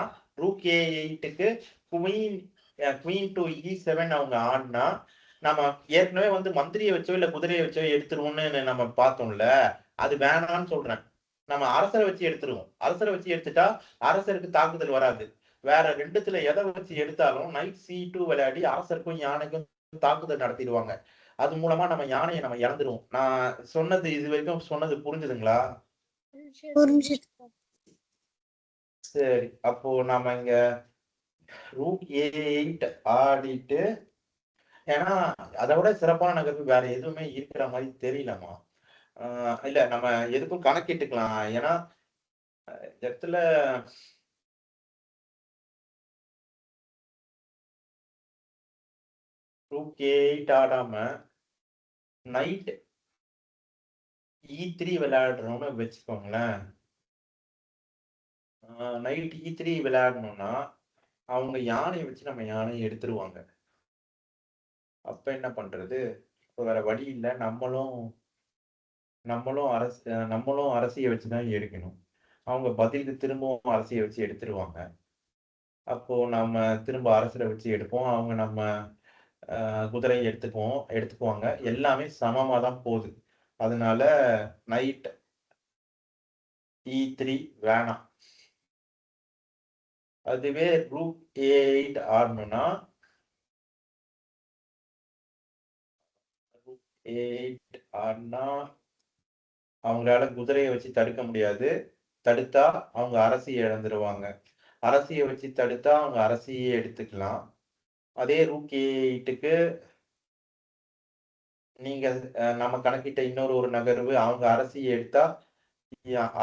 ரூக் ஏ8க்கு குவீன் டு E7 அவங்க ஆடினா நம்ம ஏற்கனவே மந்திரியை வச்சோ இல்ல குதிரையை வச்சோ எடுத்துருவோம்னு நம்ம பார்த்தோம்ல. அது வேணாம்னு சொல்றேன். நம்ம அரசரை வச்சு எடுத்துருவோம். அரசரை வச்சு எடுத்துட்டா அரசருக்கு தாக்குதல் வராது. வேற ரெண்டுத்துல எதை வச்சு எடுத்தாலும் நைட் C2 விளையாடி அரசருக்கும் யானைக்கும் தாக்குதல் நடத்திடுவாங்க. அது மூலமா நம்ம யானையை நம்ம இழந்துருவோம். நான் சொன்னது இது வரைக்கும் சொன்னது புரிஞ்சுதுங்களா? சரி, அப்போ நாம இங்க ரூக் ஏ8 ஆடிட்டு, ஏன்னா அதை விட சிறப்பான நகர்வு வேற எதுவுமே இருக்கிற மாதிரி தெரியலமா. இல்ல நம்ம எதுக்கும் கணக்கிட்டுக்கலாம். ஏன்னா இந்த இடத்துல ரூக் ஏ8 ஆடாம நைட் E3 விளையாடுறோம்னு வச்சுக்கோங்களேன். நைட் E3 விளையாடணும்னா அவங்க யானையை வச்சு நம்ம யானையை எடுத்துருவாங்க. அப்ப என்ன பண்றது? வேற வழி இல்லை. நம்மளும் அரசியை வச்சுதான் எடுக்கணும். அவங்க பதிலுக்கு திரும்பவும் அரசியை வச்சு எடுத்துருவாங்க. அப்போ நம்ம திரும்ப அரசரை வச்சு எடுப்போம். அவங்க நம்ம குதிரையை எடுத்துக்குவாங்க. எல்லாமே சமமா தான் போகுது. அதனால நைட் E3 வேணாம். அதுவே ரூக் ஏ8 ஆடணும்னா அவங்களால குதிரையை வச்சு தடுக்க முடியாது. தடுத்தா அவங்க அரசியை இழந்துருவாங்க. அரசியை வச்சு தடுத்தா அவங்க அரசியை எடுத்துக்கலாம். அதே ரூக் ஏ8க்கு நீங்க நம்ம கணக்கிட்ட ஒரு நகர்வு அவங்க அரசியை எடுத்தா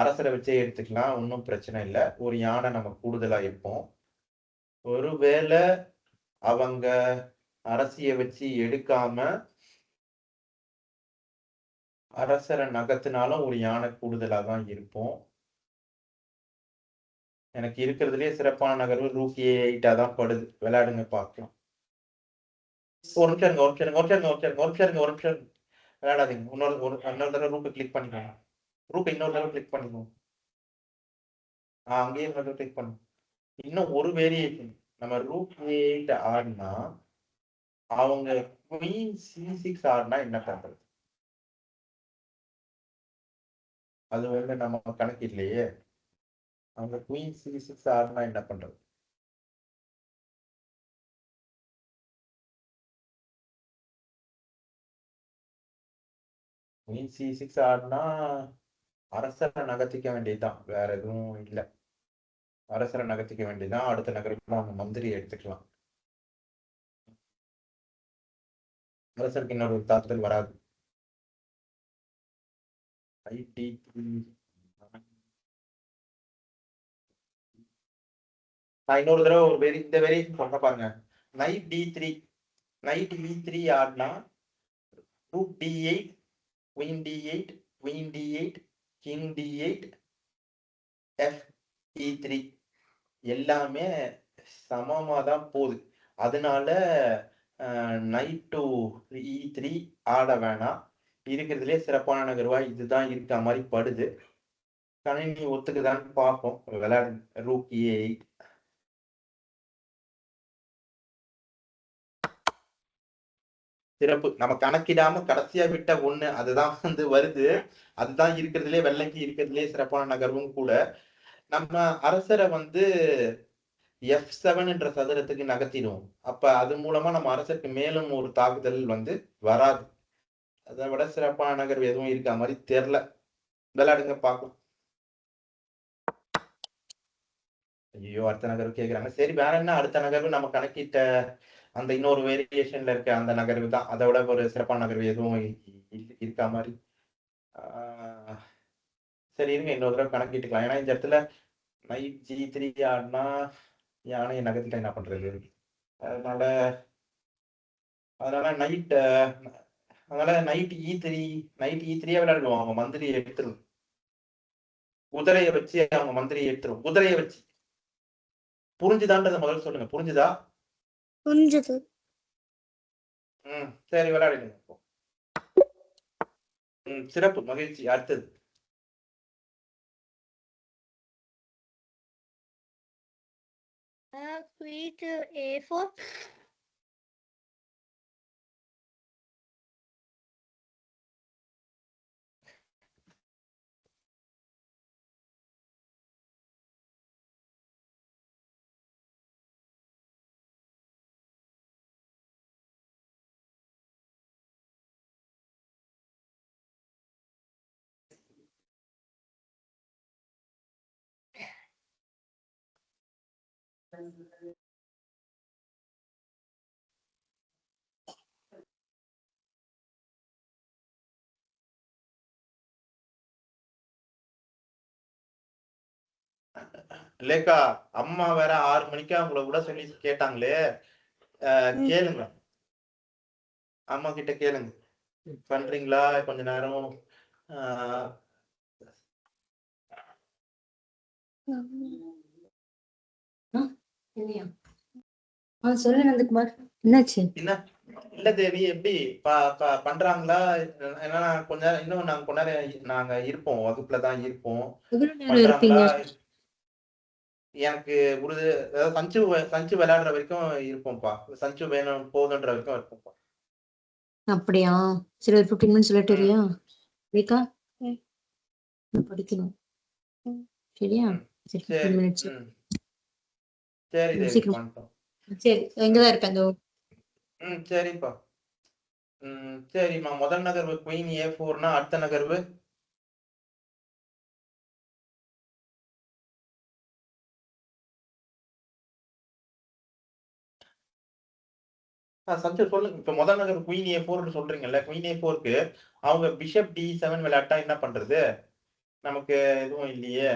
அரசரை வச்சே எடுத்துக்கலாம். ஒன்றும் பிரச்சனை இல்லை. ஒரு யானை நம்ம கூடுதலா இருப்போம். ஒருவேளை அவங்க அரசியை வச்சு எடுக்காம அரசரை நகர்த்தினாலும் ஒரு யானை கூடுதலா தான் இருப்போம். எனக்கு இருக்கிறதுலயே சிறப்பான நகர்வு ரூக் ஏ8 தான் படுது. விளையாடுங்க பார்க்கலாம். ஒரு நிமிஷம் விளையாடாதீங்க. இன்னொரு தடவை ரூக்கை கிளிக் பண்ணிக்கோங்க. ரூக்கை இன்னொரு தடவை கிளிக் பண்ணிக்கோங்க. அங்கேயே இன்னொரு கிளிக் பண்ணுங்க. இன்னும் ஒரு வேரியேஷன். நம்ம ரூக் ஏ8 ஆடினா அவங்க குவீன் C6 ஆடினா என்ன பண்றது? அது நம்ம கணக்கு இல்லையே. அவங்க குவீன் C6 ஆடினா என்ன பண்றது? குவீன் C6 ஆடினா அரசரை நகர்த்திக்க வேண்டியதுதான். வேற எதுவும் இல்லை. அரசரை நகர்த்திக்க வேண்டியதுதான். அடுத்த நகரத்துல அவங்க மந்திரியை எடுத்துக்கலாம். அரசருக்கு இன்னொரு தாக்குதல் வராது. நான் இன்னொரு தடவை இந்த வேரியேஷன் சொல்ற பாருங்க. நைட் E3 ஆடினா rook D8 queen D8 king D8 F E3 எல்லாமே சமமா தான் போகுது. அதனால நைட் டு E3 ஆட வேணாம். இருக்கிறதுலே சிறப்பான நகர்வா இதுதான் இருக்கா மாதிரி படுது. கணினி ஒத்துக்குதான்னு பார்ப்போம். விளையாடு ரூக் E8. சிறப்பு. நம்ம கணக்கிடாம கடைசியா விட்ட ஒண்ணு அதுதான் வருது. அதுதான் இருக்கிறதுலே வெள்ளைக்கு இருக்கிறதுலே சிறப்பான நகர்வும் கூட. நம்ம அரசரை F7 என்ற சதுரத்துக்கு நகர்த்திடுவோம். அப்ப அது மூலமா நம்ம அரசருக்கு மேலும் ஒரு தாக்குதல் வராது. அதை விட சிறப்பான நகர்வு எதுவும் இருக்கா மாதிரி தெரியல. விளையாடுங்க பார்க்கலாம். ஐயோ, அடுத்த நகர்வு கேக்குறாங்க. சரி, வேற என்ன அடுத்த நகர்வு? நம்ம கணக்கிட்ட அந்த இன்னொரு வேரியேஷன்ல இருக்க அந்த நகர்வு தான். அதை விட ஒரு சிறப்பான நகர்வு எதுவும் இருக்கா மாதிரி. சரி, இருங்க, இன்னொரு தடவை கணக்கிட்டுக்கலாம். ஏன்னா இந்த இடத்துல நைட் G3 ஆடினா யானையை நகர்த்திட்டா என்ன பண்றது? அதனால அதனால நைட் அதனால நைட் E3 விளையாடுவோம். அவங்க மந்திரியை எடுத்துரும். குதிரையை வச்சு அவங்க மந்திரியை எடுத்துரும். குதிரையை வச்சு. புரிஞ்சுதான்றத முதல்ல சொல்லுங்க. புரிஞ்சுதா? புரிஞ்சது. சரி, விளையாடுங்க. சிறப்பு, மகிழ்ச்சி. அடுத்தது queen to A4. லேக்கா, அம்மா வேற 6 மணிக்கு அவங்கள கூட சொல்லி கேட்டாங்களே. கேளுங்க, அம்மா கிட்ட கேளுங்க. பண்றீங்களா கொஞ்ச நேரம்? சொல்லு நந்தகுமார், என்னாச்சு? என்ன இல்ல தேவி, எப்படி பண்றாங்களா? ஏன்னா கொஞ்ச நேரம் இன்னும் நாங்க கொஞ்ச நேரம் நாங்க இருப்போம், வகுப்புலதான் இருப்போம். பண்றாங்களா? எனக்கு ஒரு சஞ்சு விளையாடுற வரைக்கும் இருப்போம்ப்பா. சஞ்சு வேணும் போதுன்ற வரைக்கும் இருப்போம்ப்பா. அப்படியா? சரி, ஒரு 15 மினிட்ஸ் சொல்லட்டுறியா? ரேகா, படிக்கணும். சரியா? சரி, 15 மினிட்ஸ். சரி தேவி, சீக்கிரம். பண்ணிட்டோம். சரி, எங்கதான் இருப்பேன் அந்த. சரிப்பா. சரிம்மா. முதல் நகர்வு குயின் A4னா அடுத்த நகர்வு சஞ்சு சொல்லுங்க. இப்ப முதல் நகர் குயின் A4 சொல்றீங்கல்ல, குயின் A4க்கு அவங்க பிஷப் D7 விளையாட்டா என்ன பண்றது? நமக்கு எதுவும் இல்லையே.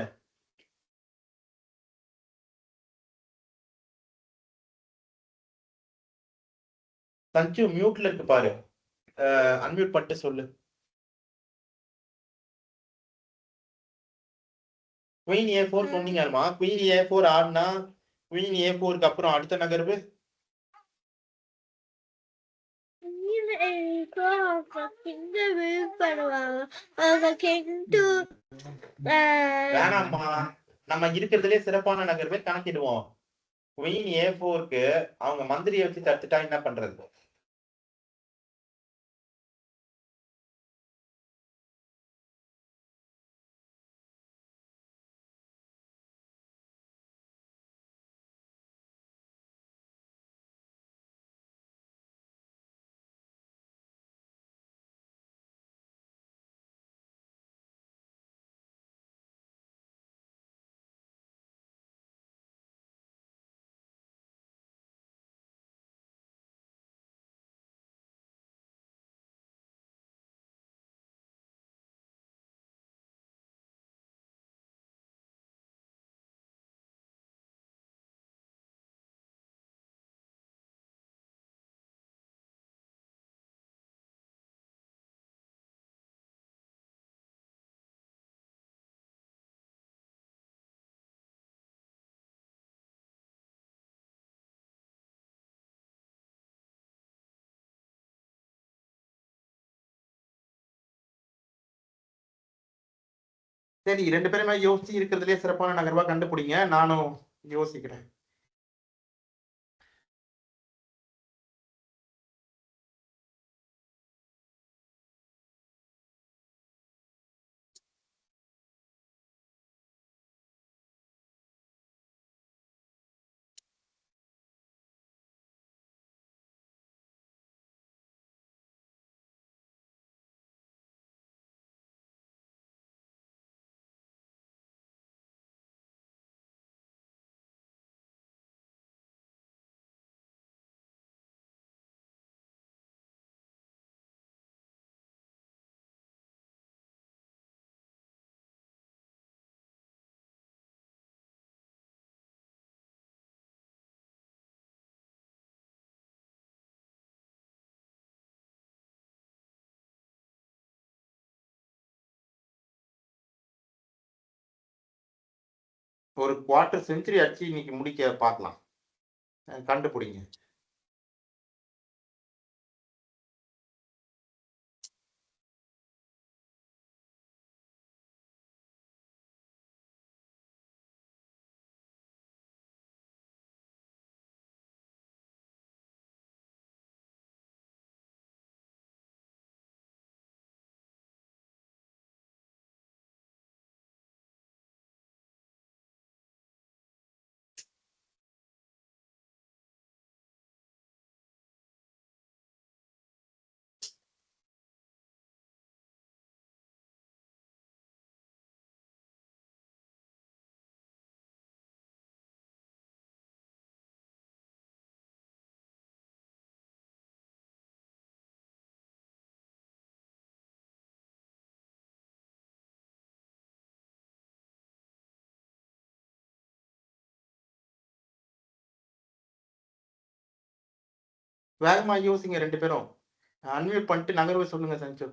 சஞ்சு மியூட்ல இருக்கு பாரு, அன்மியூட் பண்ணிட்டு சொல்லு. Queen A4 சொன்னீங்கம்மா. குயின் A4 ஆடுனா குயின் A4க்கு அப்புறம் அடுத்த நகர்வு வேணாம்மா. நம்ம இருக்கிறதுலே சிறப்பான நகர்வே கணக்கிடுவோம். குயின் A4க்கு அவங்க மந்திரியை வச்சு தடுத்துட்டா என்ன பண்றது? சரி, 2 பேருமே யோசிச்சு இருக்கிறதுலே சிறப்பான நகர்வா கண்டுபிடிங்க. நானும் யோசிக்கிறேன். ஒரு குவார்டர் செஞ்சுரி அடிச்சு இன்னைக்கு முடிக்க பார்க்கலாம். கண்டுபிடிங்க. வேகமா யோசிங்க 2 பேரும். அன்மியூட் பண்ணிட்டு நகர்வு சொல்லுங்க Sanju.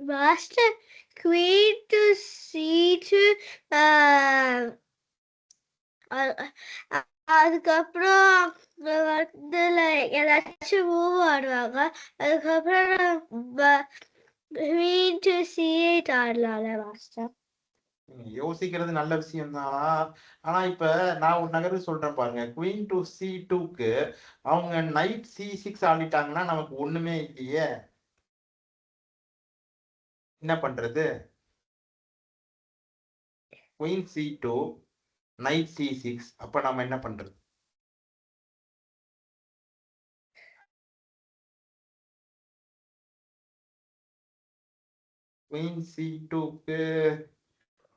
Master Queen to C2 அதுக்கப்புறம் வந்து ஏதாச்சும் மூவ் ஆடுவாங்க. அதுக்கப்புறம் Queen to C8 ஆடலாம்ல மாஸ்டர். யோசிக்கிறது நல்ல விஷயம் தான். ஆனா இப்ப நான் ஒரு நகர்வு சொல்றேன் பாருங்க. குயின் டு C2க்கு அவங்க நைட் C6 ஆடிட்டாங்கன்னா நமக்கு ஒண்ணுமே இல்லையே. என்ன பண்றது? குயின் C2 நைட் C6 அப்ப நம்ம என்ன பண்றது? குயின் C2க்கு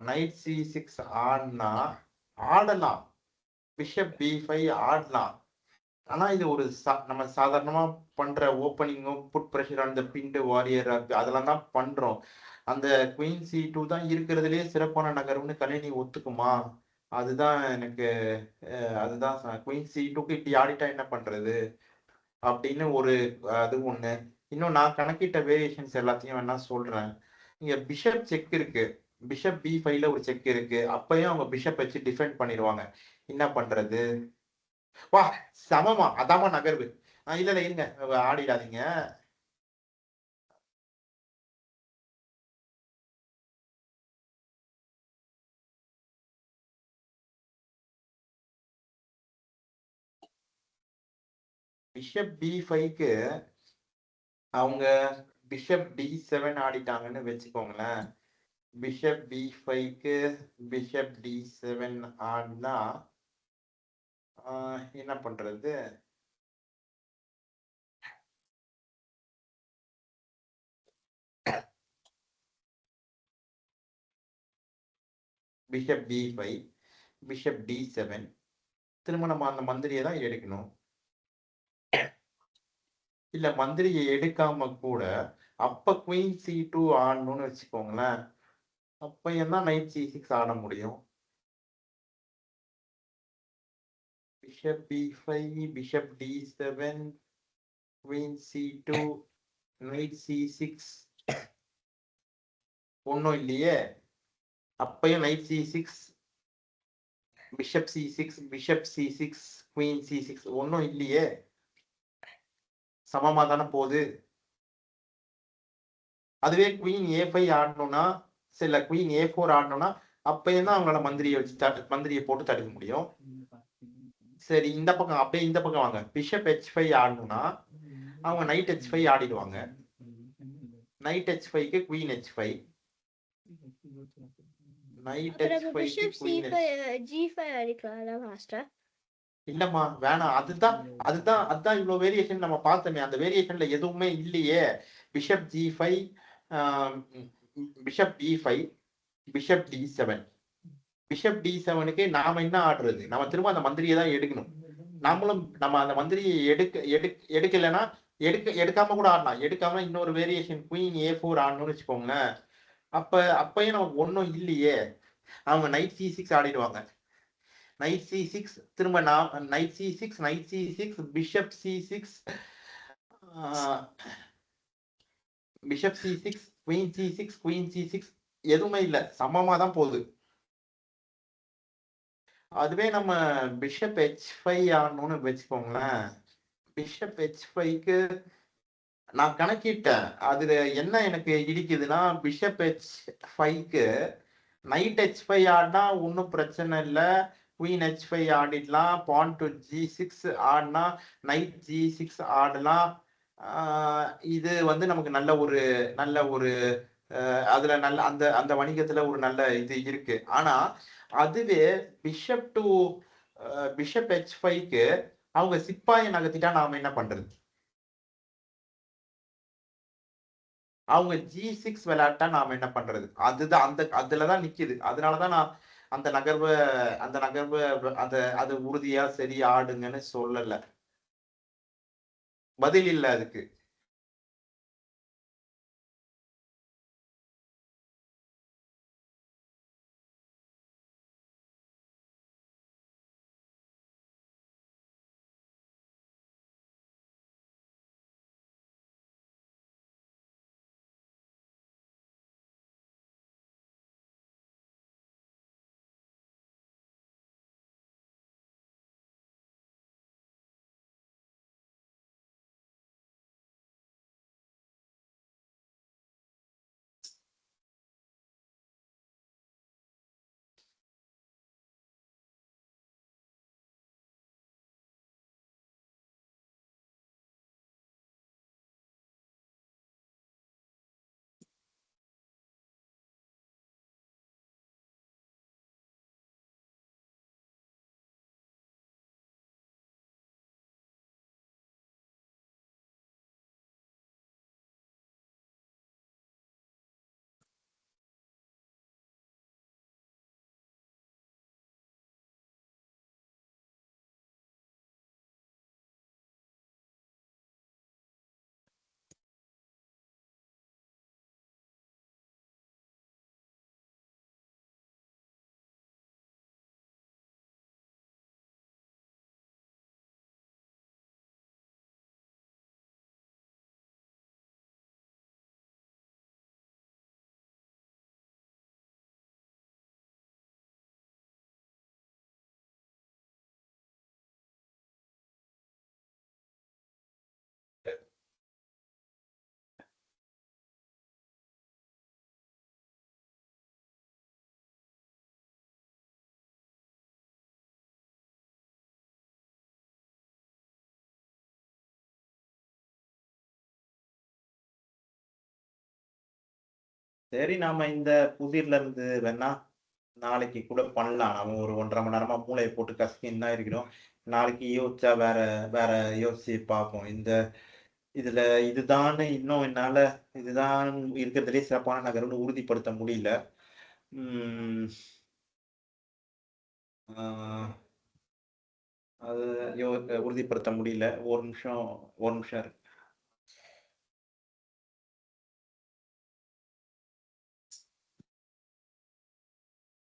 நைட் C6 ஆடினா ஆடலாம். பிஷப் B5 ஆடலாம். ஆனா இது ஒரு நம்ம சாதாரணமா பண்ற ஓப்பனிங்கும் புட் பிரஷர் அந்த பிண்டு வாரியர் அதெல்லாம் தான் பண்றோம். அந்த குயின் C2 தான் இருக்கிறதுலே சிறப்பான நகர்வுன்னு கணினி ஒத்துக்குமா? அதுதான் எனக்கு அதுதான் குயின் C2க்கு இப்படி ஆடிட்டா என்ன பண்றது? அப்படின்னு ஒரு அது ஒண்ணு. இன்னும் நான் கணக்கிட்ட வேரியேஷன்ஸ் எல்லாத்தையும் வேணா சொல்றேன். இங்க பிஷப் செக் இருக்கு, பிஷப் B5ல ஒரு செக் இருக்கு. அப்பயும் அவங்க பிஷப் வச்சு டிஃபெண்ட் பண்ணிடுவாங்க. என்ன பண்றது? வா, சமமா அதாமா நகர்வு. இல்ல இல்ல இருங்க, ஆடிடாதீங்க. பிஷப் B5க்கு அவங்க பிஷப் D7 ஆடிட்டாங்கன்னு வச்சுக்கோங்களேன். பிஷப் B5க்கு பிஷப் D7 ஆடினா என்ன பண்றது? பிஷப் B5 பிஷப் D7 திரும்ப நம்ம அந்த மந்திரியை தான் எடுக்கணும். இல்ல மந்திரியை எடுக்காம கூட அப்ப குயின் C2 ஆடணும்னு வச்சுக்கோங்களேன். அப்ப என்ன நைட் C6 ஆட முடியும். Bishop B5 bishop D7 queen C2 night C6 ஒன்னும் இல்லையே. அப்பயும் night C6 bishop C6 bishop C6 queen C6 ஒன்னும் இல்லையே. சமமா தானே போகுது. அதுவே குயின் A5 ஆடணும்னா, சில குயின் A4 ஆடணும்னா அப்பயும் தான் அவங்களோட மந்திரியை போட்டு தடுக்க முடியும். சரி, இந்த பக்கம் அப்படியே இந்த பக்கம் வாங்க. பிஷப் H5 ஆடணும்னா அவங்க நைட் H5 ஆடிடுவாங்க. நைட் H5க்கு குயின் H5 நைட் H5க்கு குயின் G5 அடிக்கலாம்ல மாஸ்டர்? இல்லம்மா வேணாம். அதுதான் இவ்வளவு வேரியேஷன் நம்ம பார்த்தோமே, அந்த வேரியேஷன்ல எதுவுமே இல்லையே. Bishop G5 bishop B5 bishop D7 bishop D7க்கு நாம என்ன ஆடுறது? நம்ம திரும்ப அந்த மந்திரியை தான் எடுக்கணும். நம்ம அந்த மந்திரியை எடுக்கலைன்னா எடுக்காம கூட ஆடலாம். எடுக்காம இன்னொரு வேரியேஷன் குயின் A4 ஆடணும்னு வச்சுக்கோங்களேன். அப்பயும் நமக்கு ஒன்றும் இல்லையே. அவங்க நைட் C6 ஆடிடுவாங்க. நைட் C6 திரும்ப night C6 bishop C6 bishop C6 queen C6 queen C6 எதுவுமே இல்ல, சமமா தான் போகுது. அதுவே நம்ம பிஷப் H5 ஆடணும்னு வச்சுக்கோங்களேன். பிஷப் H5க்கு நான் கணக்கிட்டேன். அதுல என்ன எனக்கு இடிக்குதுன்னா, பிஷப் H5க்கு நைட் H5 ஆடினா ஒன்றும் பிரச்சனை இல்லை. Queen H5 ஆடிடலாம். Porn to G6 ஆடினா நைட் G6 ஆடலாம். இது வந்து நமக்கு நல்ல ஒரு அதுல நல்ல அந்த அந்த வணிகத்துல ஒரு நல்ல இது இருக்கு. ஆனா அதுவே பிஷப் H5க்கு அவங்க சிப்பாயை நகர்த்திட்டா நாம என்ன பண்றது? அவங்க G6 விளையாட்டா நாம என்ன பண்றது? அதுதான் அதுலதான் நிக்குது. அதனாலதான் நான் அந்த நகர்வை அது உறுதியா சரி ஆடுங்கன்னு சொல்லல. பதில் இல்ல அதுக்கு. சரி, நாம இந்த புதிர்ல இருந்து வேணா நாளைக்கு கூட பண்ணலாம். நம்ம ஒரு 1.5 மணி நேரமா மூளைய போட்டு கசக்கின்னு தான் இருக்கிறோம். நாளைக்கு யோசிச்சா வேற வேற யோசிச்சு பார்ப்போம். இதுல இதுதான்னு இன்னும் என்னால இதுதான் இருக்கிறதுலயே சிறப்பான நகர்வுன்னு உறுதிப்படுத்த முடியல. ம். ஆ அது உறுதிப்படுத்த முடியல. ஒரு நிமிஷம் இரு.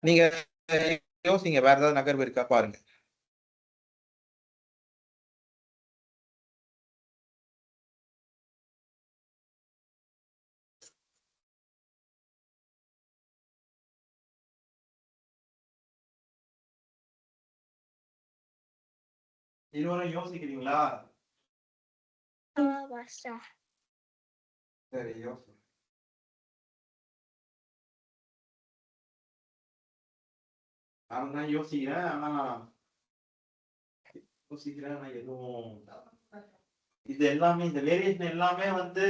நீங்க யோசிங்க. வேற ஏதாவது நகர்வு இருக்கா பாருங்க. இருவரும் யோசிக்கிறீங்களா? மாஸ்டர். சரி, யோசி. நான் தான் யோசிக்கிறேன். ஆனா எதுவும் இது எல்லாமே இந்த வேரியேஷன் எல்லாமே வந்து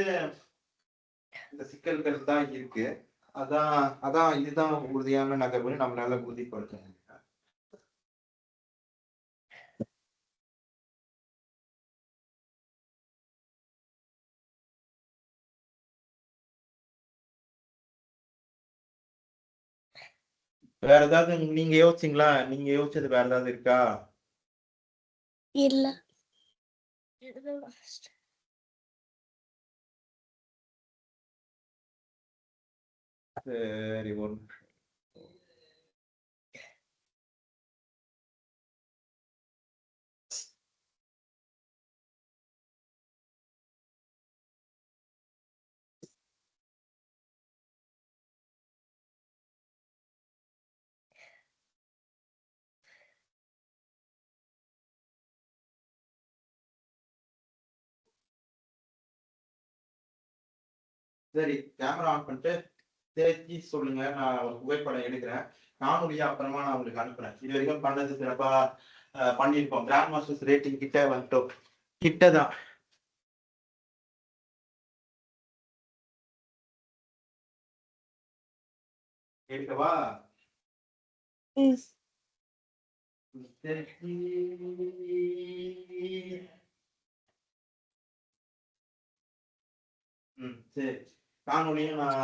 இந்த சிக்கல்கள் தான் இருக்கு. அதான் அதான் இதுதான் உறுதியான நகர்வுன்னு நம்மளால உறுதிப்படுத்த முடியும். வேற ஏதாவது நீங்க யோசிச்சீங்களா? நீங்க யோசிச்சது வேற ஏதாவது இருக்கா? இல்ல. மாஸ்டர். சரி, ஒரு நிமிஷம். சரி, கேமரா ஆன் பண்ணிட்டு தேக்கி சொல்லுங்க. நான் ஒரு புகைப்படம் எடுக்கிறேன். காணொலியா அப்புறமா நான் உங்களுக்கு அனுப்புறேன். இது வரைக்கும் பண்ணது சிறப்பா பண்ணியிருக்கோம். கிராண்ட் மாஸ்டர்ஸ் ரேட்டிங் கிட்ட வந்துட்டோம். கிட்டதான். எடுக்கவா? சரி. சரி. காணொலியும் நான்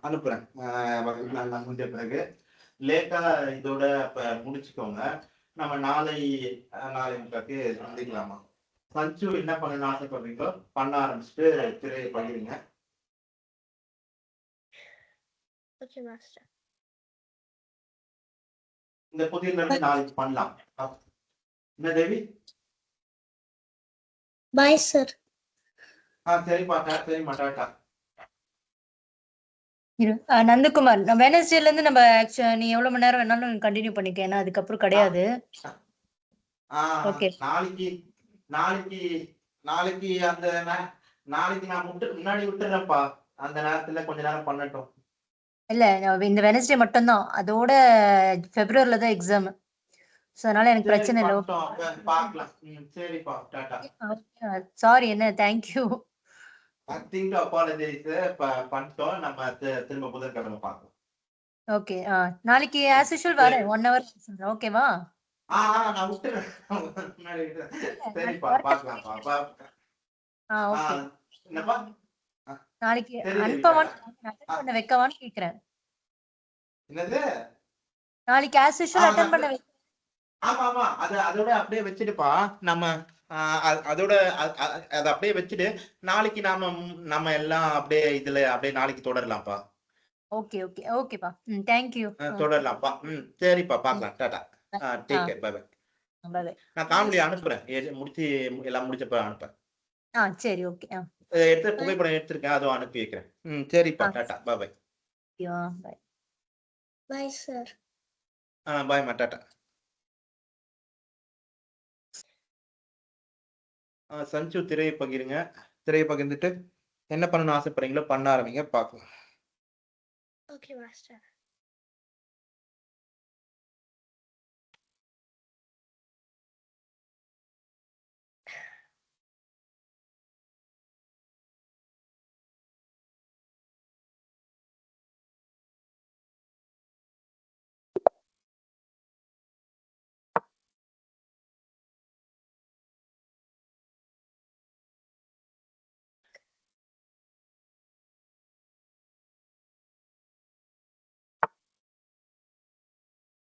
அனுப்புறேன். நான் முடிஞ்ச பிறகு லேட்டா இதோட முடிச்சுக்கோங்க. நம்ம நாளை நாளைக்கு சந்திக்கலாமா? சஞ்சு என்ன பண்ணணும்னு ஆசைப்படுறீங்களோ பண்ண ஆரம்பிச்சுட்டு திரையை பகிருங்க. Okay master. இந்த புதியல இருந்து நாளைக்கு பண்ணலாம். என்ன தேவி? Bye sir. சரிப்பா. சரிம்மா, டாட்டா. நந்தகுமார், வெனஸ்டேல இருந்து நம்ம நீ எவ்வளவு மணி நேரம் வேணாலும் கண்டினியூ பண்ணிக்க. ஏன்னா அதுக்கப்புறம் கிடையாது. ஓகே. நாளைக்கு நாளைக்கு நாளைக்கு அந்த நாளைக்கு நான் முன்னாடி விட்டுறேன்ப்பா. அந்த நேரத்துல கொஞ்ச நேரம் பண்ணட்டும். இல்ல, இந்த வெனஸ்டே மட்டும்தான். அதோட பிப்ரவரில தான் எக்ஸாம். சோ அதனால எனக்கு பிரச்சனை இல்ல. பார்க்கலாம். சரிப்பா, டாடா. சாரி. என்ன? தேங்க்யூ. Nothing to apologise. பண்ணிட்டோம். நம்ம திரும்ப புதன்கிழமை பார்க்கலாம். ஓகே. நாளைக்கு ஆஸ் யூசுவல் வரேன். 1 hour சொல்றேன். ஓகேவா? நான் விட்டுறேன். முன்னாடி விட்டுறேன். சரிப்பா, பார்க்கலாம்ப்பா. ஓகே. என்னப்பா? நாளைக்கு சரி, அனுப்பவான்னு அட்டெண்ட் பண்ண வைக்கவான்னு கேக்குறேன். என்னது? நாளைக்கு ஆஸ் யூசுவல் அட்டெண்ட் பண்ண வைக்க. ஆமா. அதோட அப்படியே வச்சுடுப்பா. நம்ம அதோட அதை அப்படியே வச்சுட்டு நாளைக்கு நம்ம எல்லாம் அப்படியே இதுல அப்படியே நாளைக்கு தொடரலாம்ப்பா. ஓகேப்பா. தேங்க்யூ. தொடரலாம்ப்பா. சரிப்பா, பார்க்கலாம். டாடா. Take care. Bye bye. நான் காணொலி அனுப்புறேன். எல்லாம் முடிச்சப்ப அனுப்புறேன். சரி. ஓகே. புகைப்படம் எடுத்திருக்கேன். அதுவும் அனுப்பி வைக்கிறேன். சரிப்பா, ta-ta. Bye bye. Bye. Bye sir. பாய்மா, டாடா. சஞ்சு திரையை பகிருங்க. திரையை பகிர்ந்துட்டு என்ன பண்ணணும்னு ஆசைப்படுறீங்களோ பண்ண ஆரம்பிங்க. பார்க்கலாம். Okay master.